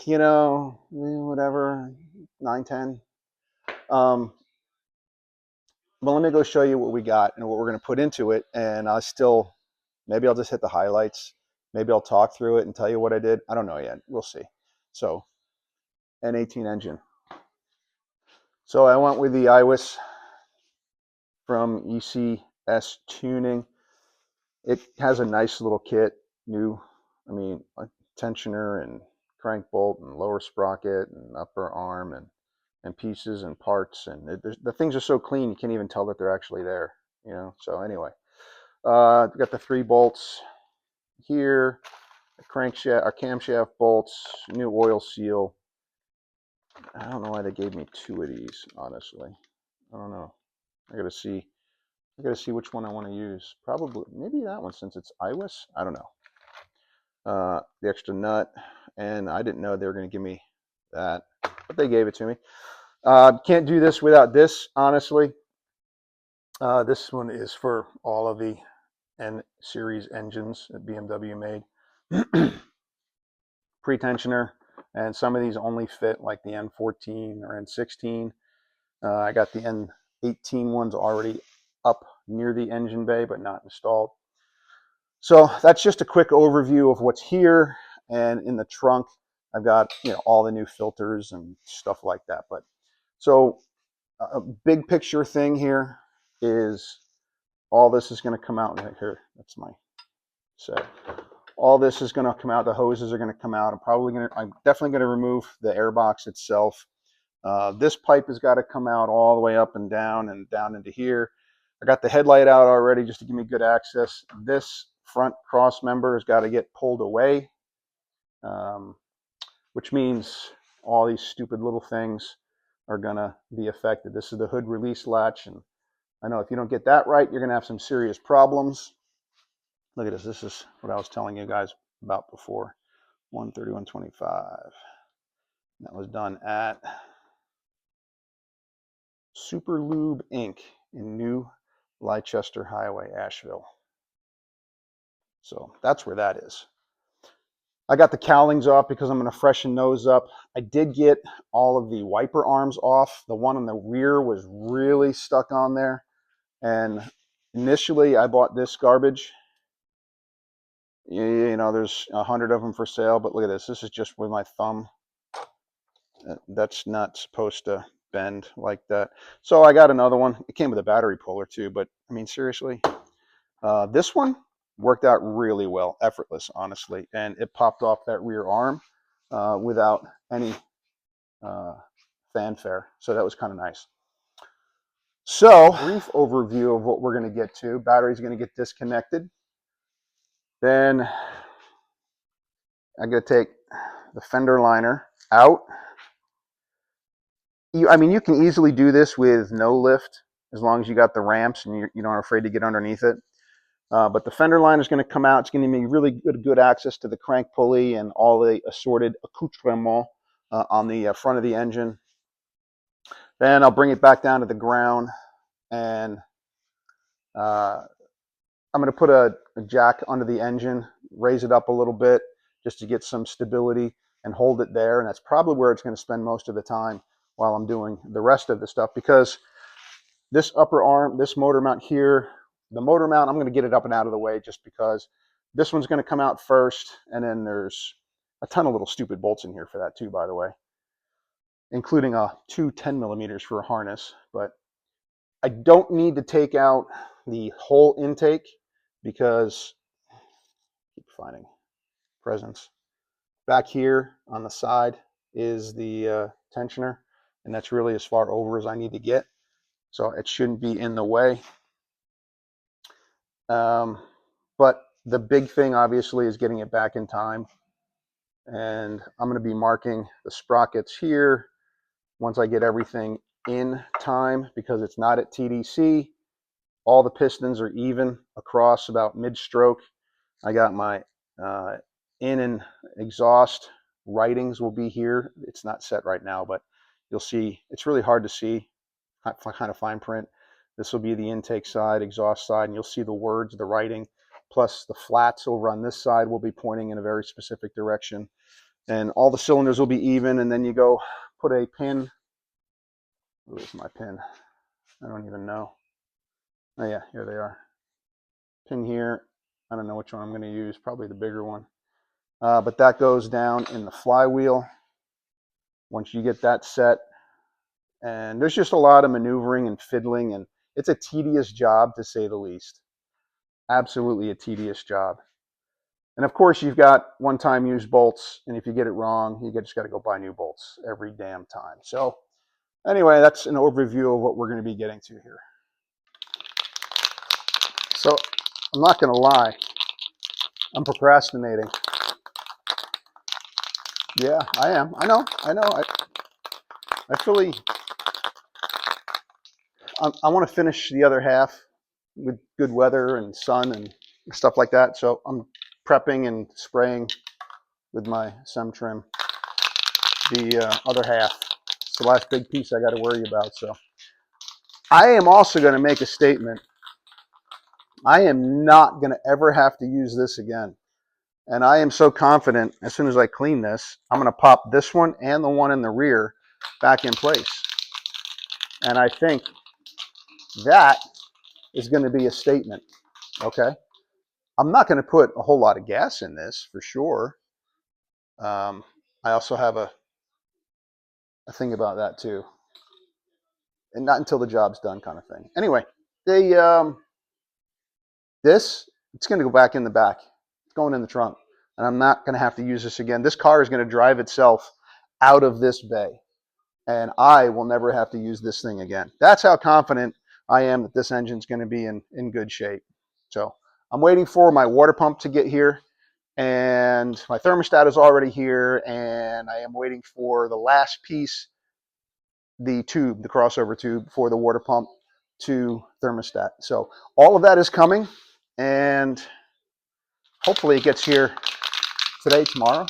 whatever, 9, 10. But let me go show you what we got and what we're going to put into it. And maybe I'll just hit the highlights. Maybe I'll talk through it and tell you what I did. I don't know yet. We'll see. So, N18 engine. So I went with the AIIA from ECS Tuning. It has a nice little kit, a tensioner and crank bolt and lower sprocket and upper arm and pieces and parts. And the things are so clean, you can't even tell that they're actually there, So anyway, got the 3 bolts here, a crankshaft, our camshaft bolts, new oil seal. I don't know why they gave me 2 of these, honestly. I don't know. I gotta see which one I want to use. Probably, maybe that one since it's AIIA. I don't know. The extra nut, and I didn't know they were going to give me that, but they gave it to me. Can't do this without this, honestly. This one is for all of the N series engines that BMW made. Pre-tensioner, and some of these only fit like the N14 or N16. I got the N18 ones already up near the engine bay, but not installed. So that's just a quick overview of what's here. And in the trunk, I've got all the new filters and stuff like that. But so a big picture thing here is all this is going to come out here. That's my set. All this is going to come out. The hoses are going to come out. I'm definitely going to remove the air box itself. This pipe has got to come out all the way up and down into here. I got the headlight out already just to give me good access. This front cross member has got to get pulled away, which means all these stupid little things are going to be affected. This is the hood release latch, and I know if you don't get that right, you're going to have some serious problems. Look at this. This is what I was telling you guys about before. 131.25. That was done at Super Lube Inc. in New Leicester Highway, Asheville. So that's where that is. I got the cowlings off because I'm going to freshen those up. I did get all of the wiper arms off. The one on the rear was really stuck on there. And initially I bought this garbage. There's 100 of them for sale, but look at this. This is just with my thumb. That's not supposed to bend like that. So I got another one. It came with a battery puller too, but I mean, seriously, this one worked out really well, effortless, honestly. And it popped off that rear arm without any fanfare. So that was kind of nice. So brief overview of what we're going to get to. Battery's going to get disconnected. Then I'm going to take the fender liner out. You can easily do this with no lift as long as you got the ramps and you're not afraid to get underneath it. But the fender liner is going to come out. It's going to give me really good access to the crank pulley and all the assorted accoutrements on the front of the engine. Then I'll bring it back down to the ground, and I'm going to put a jack under the engine, raise it up a little bit just to get some stability and hold it there. And that's probably where it's going to spend most of the time while I'm doing the rest of the stuff, because this upper arm, this motor mount here, the motor mount, I'm going to get it up and out of the way just because this one's going to come out first. And then there's a ton of little stupid bolts in here for that too, by the way, including two 10 millimeters for a harness. But I don't need to take out the whole intake because, keep finding presents. Back here on the side is the tensioner, and that's really as far over as I need to get. So it shouldn't be in the way. But the big thing, obviously, is getting it back in time. And I'm going to be marking the sprockets here once I get everything in time, because it's not at TDC. All the pistons are even across about mid-stroke. I got my in and exhaust writings will be here. It's not set right now, but you'll see. It's really hard to see, kind of fine print. This will be the intake side, exhaust side, and you'll see the words, the writing, plus the flats over on this side will be pointing in a very specific direction. And all the cylinders will be even, and then you go put a pin. Where's my pin? I don't even know. Oh yeah, here they are. Pin here. I don't know which one I'm going to use, probably the bigger one. But that goes down in the flywheel. Once you get that set, and there's just a lot of maneuvering and fiddling, and it's a tedious job to say the least. Absolutely a tedious job. And of course, you've got one-time use bolts, and if you get it wrong, you just got to go buy new bolts every damn time. So anyway, that's an overview of what we're going to be getting to here. So I'm not going to lie, I'm procrastinating. Yeah, I am. I know. I fully, I want to finish the other half with good weather and sun and stuff like that. So I'm prepping and spraying with my Semtrim the other half. It's the last big piece I got to worry about. So I am also going to make a statement. I am not going to ever have to use this again. And I am so confident as soon as I clean this, I'm going to pop this one and the one in the rear back in place. And I think that is going to be a statement, okay? I'm not going to put a whole lot of gas in this for sure. I also have a thing about that too. And not until the job's done kind of thing. Anyway, it's going to go back in the back. It's going in the trunk. And I'm not going to have to use this again. This car is going to drive itself out of this bay. And I will never have to use this thing again. That's how confident I am that this engine's going to be in good shape. So I'm waiting for my water pump to get here. And my thermostat is already here. And I am waiting for the last piece, the tube, the crossover tube for the water pump to thermostat. So all of that is coming. And hopefully it gets here today, tomorrow.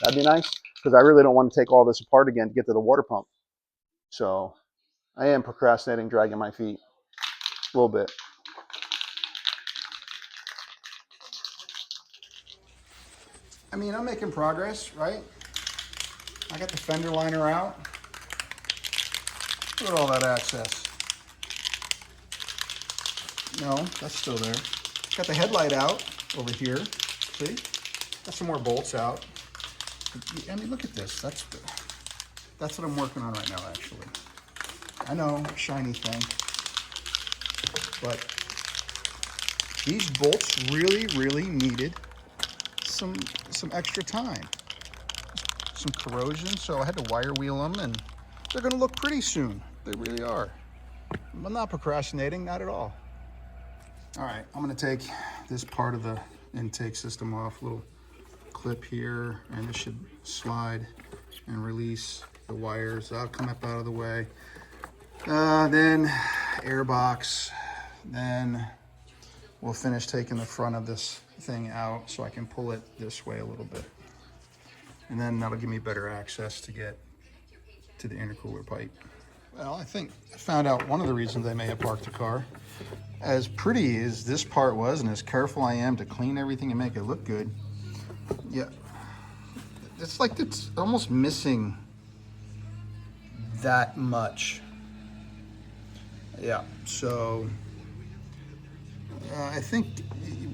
That'd be nice, because I really don't want to take all this apart again to get to the water pump. So I am procrastinating, dragging my feet a little bit. I mean, I'm making progress, right? I got the fender liner out. Look at all that access. No, that's still there. Got the headlight out over here. See? Got some more bolts out. I mean, look at this. That's what I'm working on right now, actually. I know, shiny thing. But these bolts really, really needed some extra time. Some corrosion, so I had to wire wheel them, and they're gonna look pretty soon. They really are. I'm not procrastinating, not at all. All right, I'm gonna take this part of the intake system off, little clip here, and it should slide and release the wires. That'll come up out of the way. Then air box. Then we'll finish taking the front of this thing out so I can pull it this way a little bit. And then that'll give me better access to get to the intercooler pipe. Well, I think I found out one of the reasons they may have parked the car. As pretty as this part was, and as careful I am to clean everything and make it look good, yeah, it's like it's almost missing that much. Yeah, so I think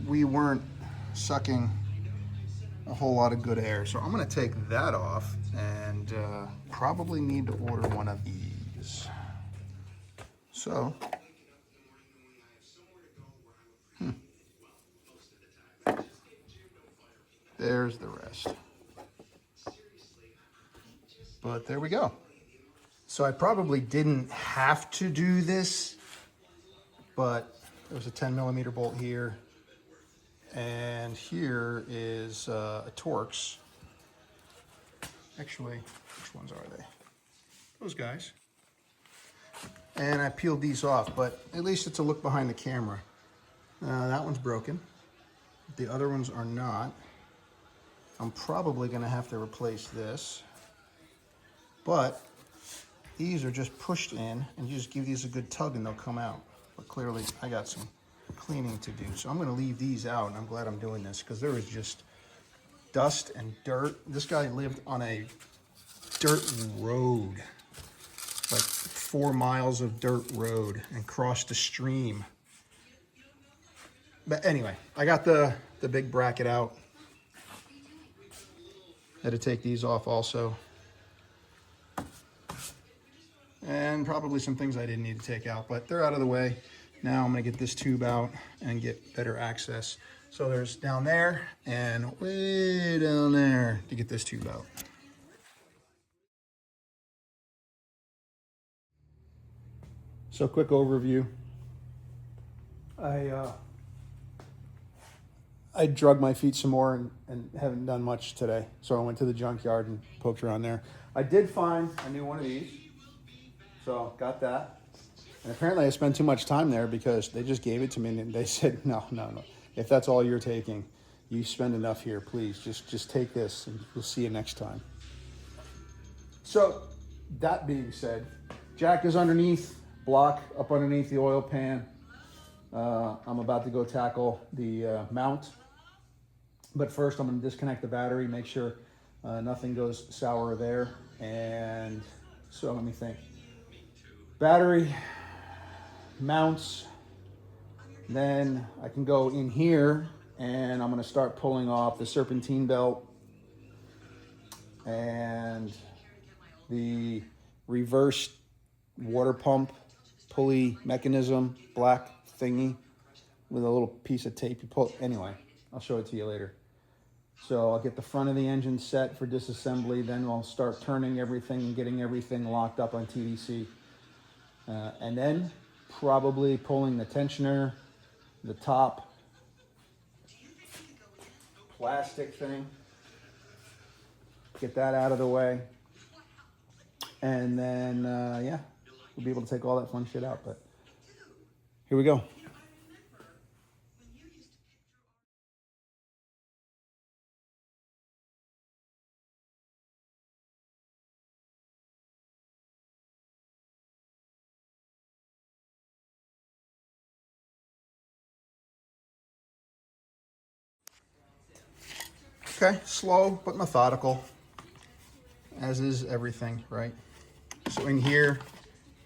we weren't sucking a whole lot of good air. So I'm gonna take that off, and probably need to order one of these. So there's the rest. But there we go. So I probably didn't have to do this, but there's a 10mm bolt here. And here is a Torx. Actually, which ones are they? Those guys. And I peeled these off, but at least it's a look behind the camera. That one's broken. The other ones are not. I'm probably gonna have to replace this. But these are just pushed in, and you just give these a good tug and they'll come out. But clearly I got some cleaning to do. So I'm gonna leave these out, and I'm glad I'm doing this because there is just dust and dirt. This guy lived on a dirt road, like 4 miles of dirt road, and crossed a stream. But anyway, I got the big bracket out. Had to take these off also. And probably some things I didn't need to take out, but they're out of the way. Now I'm gonna get this tube out and get better access. So there's down there and way down there to get this tube out. So quick overview. I drug my feet some more and haven't done much today. So I went to the junkyard and poked around there. I did find a new one of these. So got that. And apparently I spent too much time there because they just gave it to me and they said, no. If that's all you're taking, you spend enough here, please. Just take this and we'll see you next time. So that being said, jack is underneath, block up underneath the oil pan. I'm about to go tackle the mount. But first I'm gonna disconnect the battery, make sure nothing goes sour there. And so let me think. Battery, mounts, then I can go in here and I'm gonna start pulling off the serpentine belt and the reverse water pump pulley mechanism, black thingy with a little piece of tape you pull. Anyway, I'll show it to you later. So I'll get the front of the engine set for disassembly, then I'll start turning everything and getting everything locked up on TDC. And then probably pulling the tensioner, the top plastic thing, get that out of the way. And then, yeah, we'll be able to take all that fun shit out, but here we go. Okay, slow but methodical, as is everything, right? So in here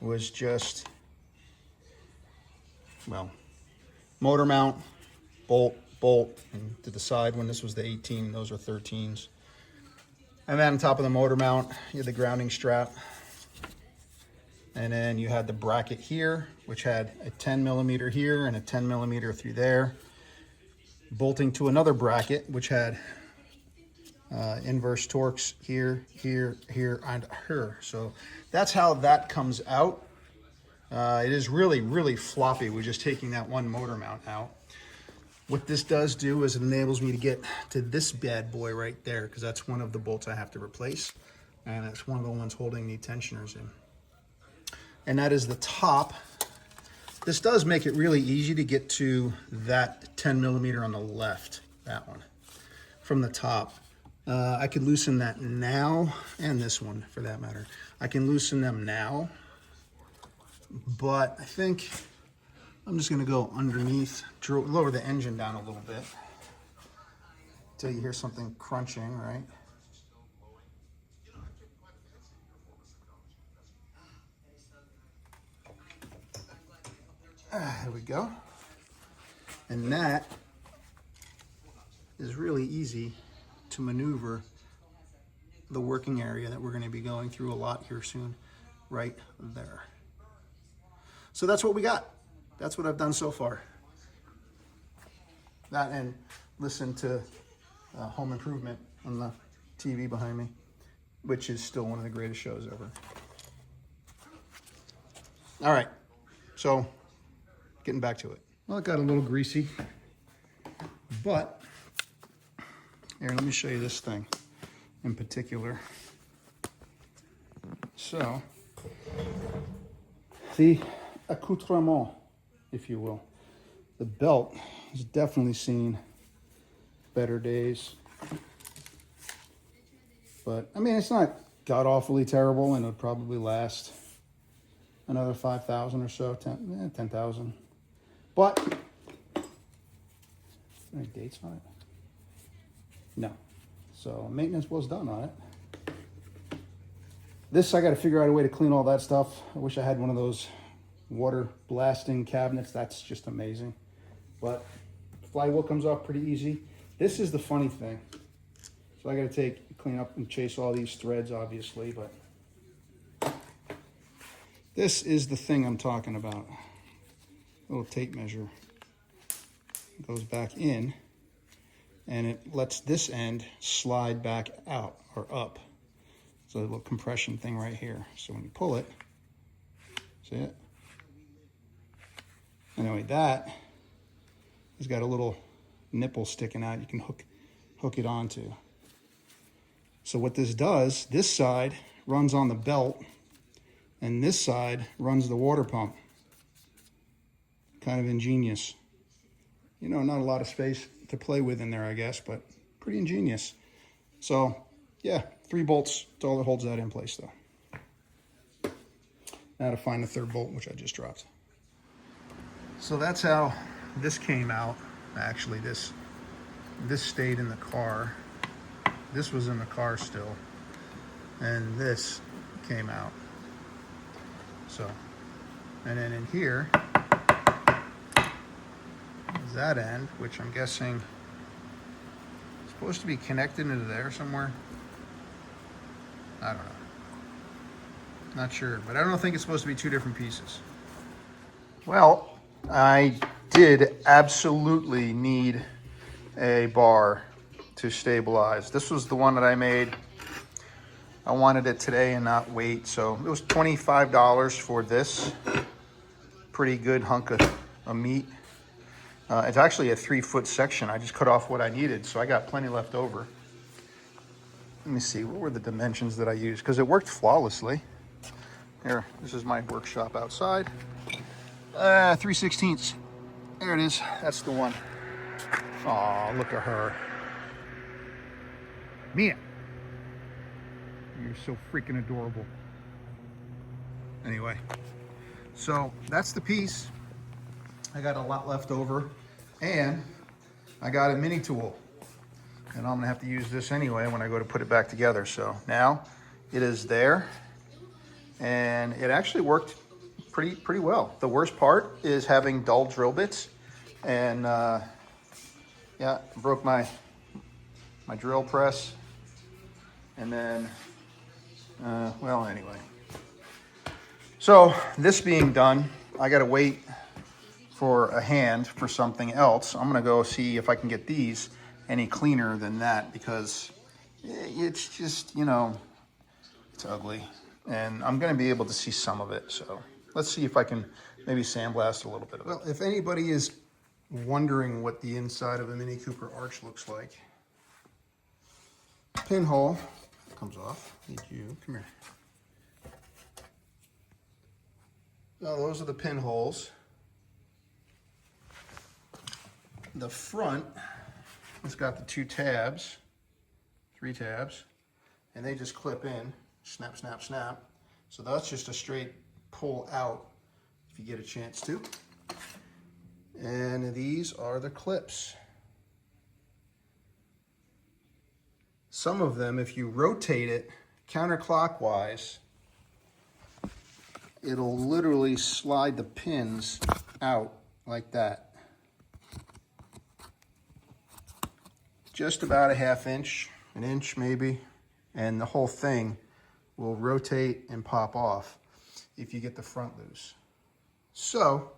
was just, well, motor mount, bolt, and to the side when this was the 18, those are 13s. And then on top of the motor mount, you had the grounding strap. And then you had the bracket here, which had a 10mm here and a 10mm through there. Bolting to another bracket, which had inverse Torx here, here, and here. So that's how that comes out. It is really, really floppy. We're just taking that one motor mount out. What this does do is it enables me to get to this bad boy right there, because that's one of the bolts I have to replace. And it's one of the ones holding the tensioners in. And that is the top. This does make it really easy to get to that 10mm on the left, that one, from the top. I could loosen that now, and this one for that matter. I can loosen them now, but I think I'm just gonna go underneath, lower the engine down a little bit until you hear something crunching, right? There we go. And that is really easy to maneuver the working area that we're going to be going through a lot here soon, right there. So that's what we got. That's what I've done so far. That and listen to Home Improvement on the TV behind me, which is still one of the greatest shows ever. All right, so getting back to it. Well, it got a little greasy, but here, let me show you this thing in particular. So, the accoutrement, if you will. The belt has definitely seen better days. But, I mean, it's not god-awfully terrible, and it would probably last another 5,000 or so, 10,000. But, any dates on it? No. So, maintenance was done on it. This, I got to figure out a way to clean all that stuff. I wish I had one of those water blasting cabinets. That's just amazing. But flywheel comes off pretty easy. This is the funny thing. So I got to clean up and chase all these threads, obviously, but this is the thing I'm talking about. Little tape measure. It goes back in, and it lets this end slide back out or up. So a little compression thing right here. So when you pull it, see it? Anyway, that has got a little nipple sticking out you can hook it onto. So what this does, this side runs on the belt, and this side runs the water pump. Kind of ingenious. You know, not a lot of space to play with in there, I guess, but pretty ingenious. So, yeah, 3 bolts, that's all that holds that in place, though. Now to find the 3rd bolt, which I just dropped. So that's how this came out. Actually, this stayed in the car. This was in the car still. And this came out. So, and then in here is that end, which I'm guessing is supposed to be connected into there somewhere. I don't know. Not sure, but I don't think it's supposed to be 2 different pieces. Well, I did absolutely need a bar to stabilize. This was the one that I made. I wanted it today and not wait, so it was $25 for this pretty good hunk of meat. It's actually a 3-foot section. I just cut off what I needed, so I got plenty left over. Let me see, what were the dimensions that I used? Because it worked flawlessly. Here, this is my workshop outside. 3/16. There it is. That's the one. Oh, look at her. Mia. You're so freaking adorable. Anyway, so that's the piece. I got a lot left over, and I got a mini tool. And I'm gonna have to use this anyway when I go to put it back together. So now it is there, and it actually worked pretty well. The worst part is having dull drill bits, and yeah, broke my drill press, and then well, anyway. So this being done, I gotta wait for a hand for something else. I'm gonna go see if I can get these any cleaner than that, because it's just, you know, it's ugly, and I'm gonna be able to see some of it. So let's see if I can maybe sandblast a little bit of it. Well, if anybody is wondering what the inside of a Mini Cooper arch looks like, pinhole comes off. Need you, come here. So those are the pinholes. The front has got the 2 tabs, 3 tabs, and they just clip in, snap, snap, snap. So that's just a straight pull out if you get a chance to. And these are the clips. Some of them, if you rotate it counterclockwise, it'll literally slide the pins out like that. Just about a ½ inch, an inch maybe, and the whole thing will rotate and pop off if you get the front loose. So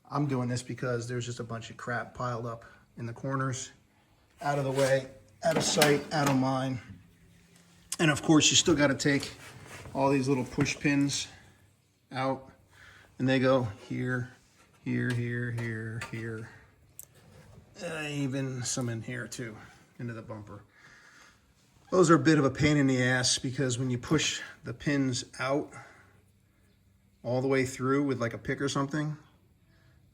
I'm doing this because there's just a bunch of crap piled up in the corners, out of the way, out of sight, out of mind. And of course, you still got to take all these little push pins out, and they go here, here, here, here, here. Even some in here too, into the bumper. Those are a bit of a pain in the ass because when you push the pins out all the way through with like a pick or something,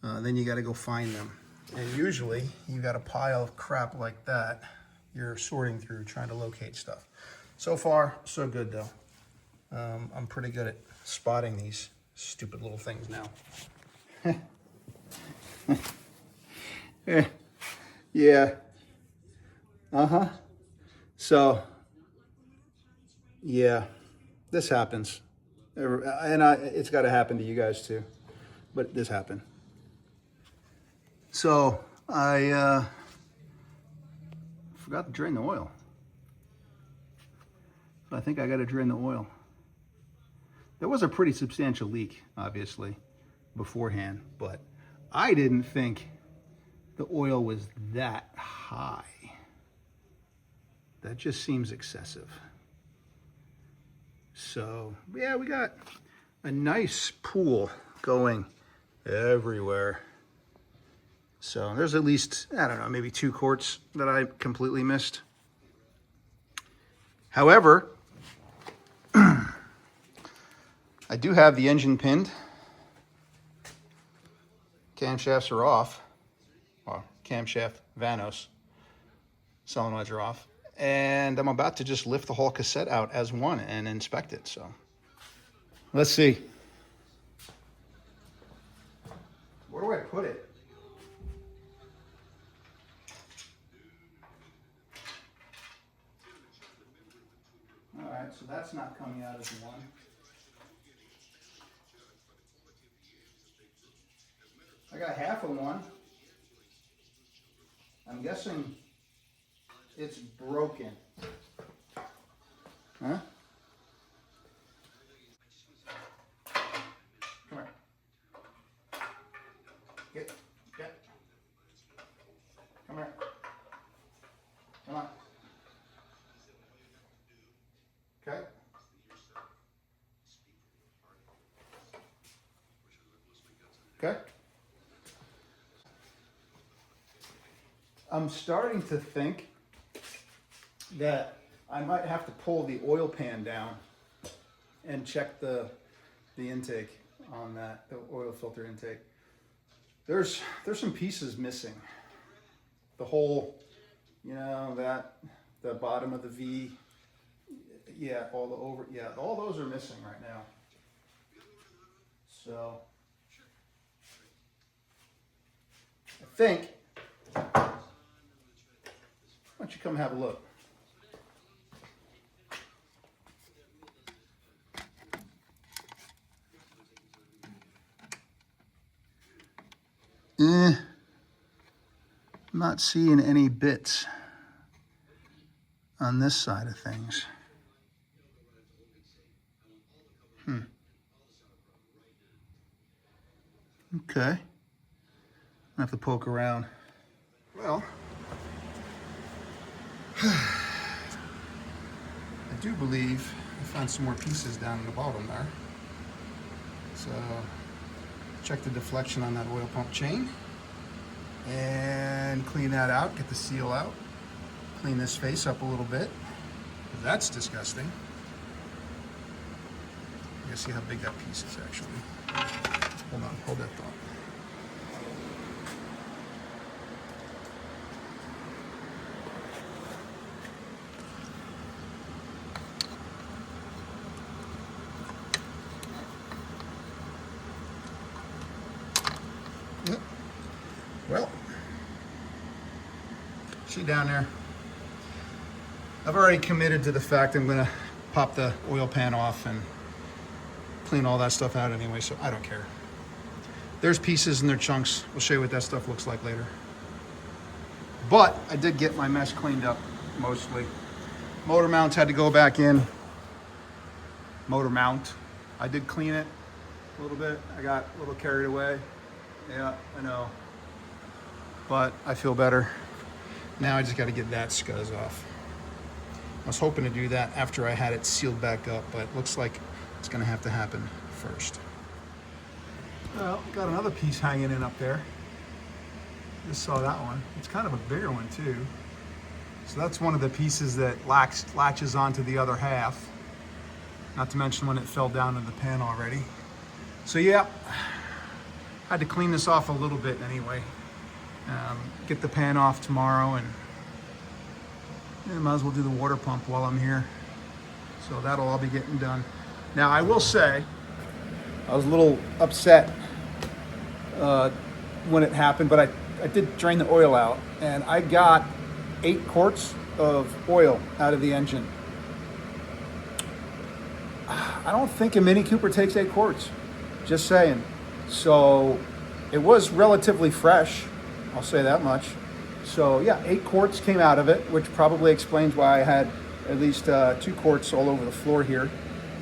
then you got to go find them. And usually you got a pile of crap like that you're sorting through trying to locate stuff. So far, so good though. I'm pretty good at spotting these stupid little things now. Yeah. Uh-huh. So, yeah, this happens. And it's got to happen to you guys too. But this happened. So, I forgot to drain the oil. So I think I got to drain the oil. There was a pretty substantial leak, obviously, beforehand. But I didn't think the oil was that high. That just seems excessive. So, yeah, we got a nice pool going everywhere. So there's at least, I don't know, maybe 2 quarts that I completely missed. However, I do have the engine pinned. Camshafts are off. Well, camshaft vanos. Solenoids are off. And I'm about to just lift the whole cassette out as one and inspect it. So let's see. Where do I put it? All right, so that's not coming out as one. I got half of one. I'm guessing it's broken. Huh? Come here. Get. Come here. Come on. Okay. Okay. I'm starting to think that I might have to pull the oil pan down and check the intake on that, the oil filter intake. There's some pieces missing. The whole, the bottom of the V, yeah, all those are missing right now. So I think, why don't you come have a look? I'm not seeing any bits on this side of things. Okay. I have to poke around. Well, I do believe I found some more pieces down in the bottom there. So check the deflection on that oil pump chain and clean that out, get the seal out, clean this face up a little bit. That's disgusting. You can see how big that piece is actually. Hold on, hold that thought. Yep. Well, see down there. I've already committed to the fact I'm gonna pop the oil pan off and clean all that stuff out anyway, so I don't care. There's pieces and their chunks. We'll show you what that stuff looks like later. But I did get my mess cleaned up mostly. Motor mounts had to go back in. Motor mount. I did clean it a little bit. I got a little carried away. Yeah, I know. But I feel better. Now I just got to get that scuzz off. I was hoping to do that after I had it sealed back up, but it looks like it's going to have to happen first. Well, got another piece hanging in up there. Just saw that one. It's kind of a bigger one too. So that's one of the pieces that latches onto the other half. Not to mention when it fell down in the pan already. So yeah, had to clean this off a little bit anyway. Get the pan off tomorrow, and might as well do the water pump while I'm here. So that'll all be getting done. Now I will say, I was a little upset when it happened, but I did drain the oil out, and I got 8 quarts of oil out of the engine. I don't think a Mini Cooper takes 8 quarts, just saying. So it was relatively fresh, I'll say that much. So yeah, 8 quarts came out of it, which probably explains why I had at least 2 quarts all over the floor here.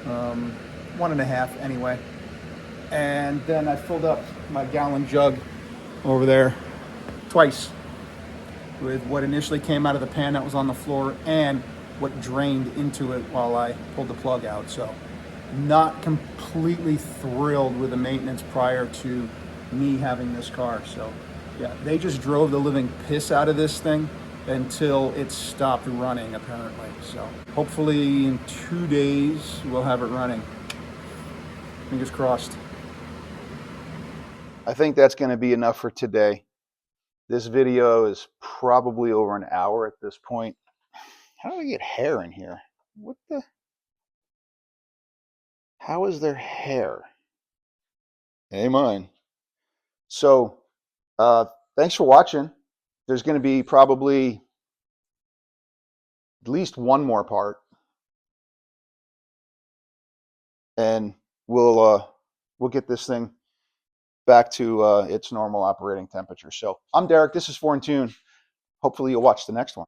1.5 anyway. And then I filled up my gallon jug over there twice with what initially came out of the pan that was on the floor and what drained into it while I pulled the plug out. So not completely thrilled with the maintenance prior to me having this car. So yeah, they just drove the living piss out of this thing until it stopped running, apparently. So hopefully in 2 days we'll have it running. Fingers crossed. I think that's going to be enough for today. This video is probably over an hour at this point. How do I get hair in here? What the? How is there hair? Hey, mine. So, thanks for watching. There's going to be probably at least one more part, and we'll get this thing back to its normal operating temperature. So I'm Derek. This is 4 in Tune. Hopefully you'll watch the next one.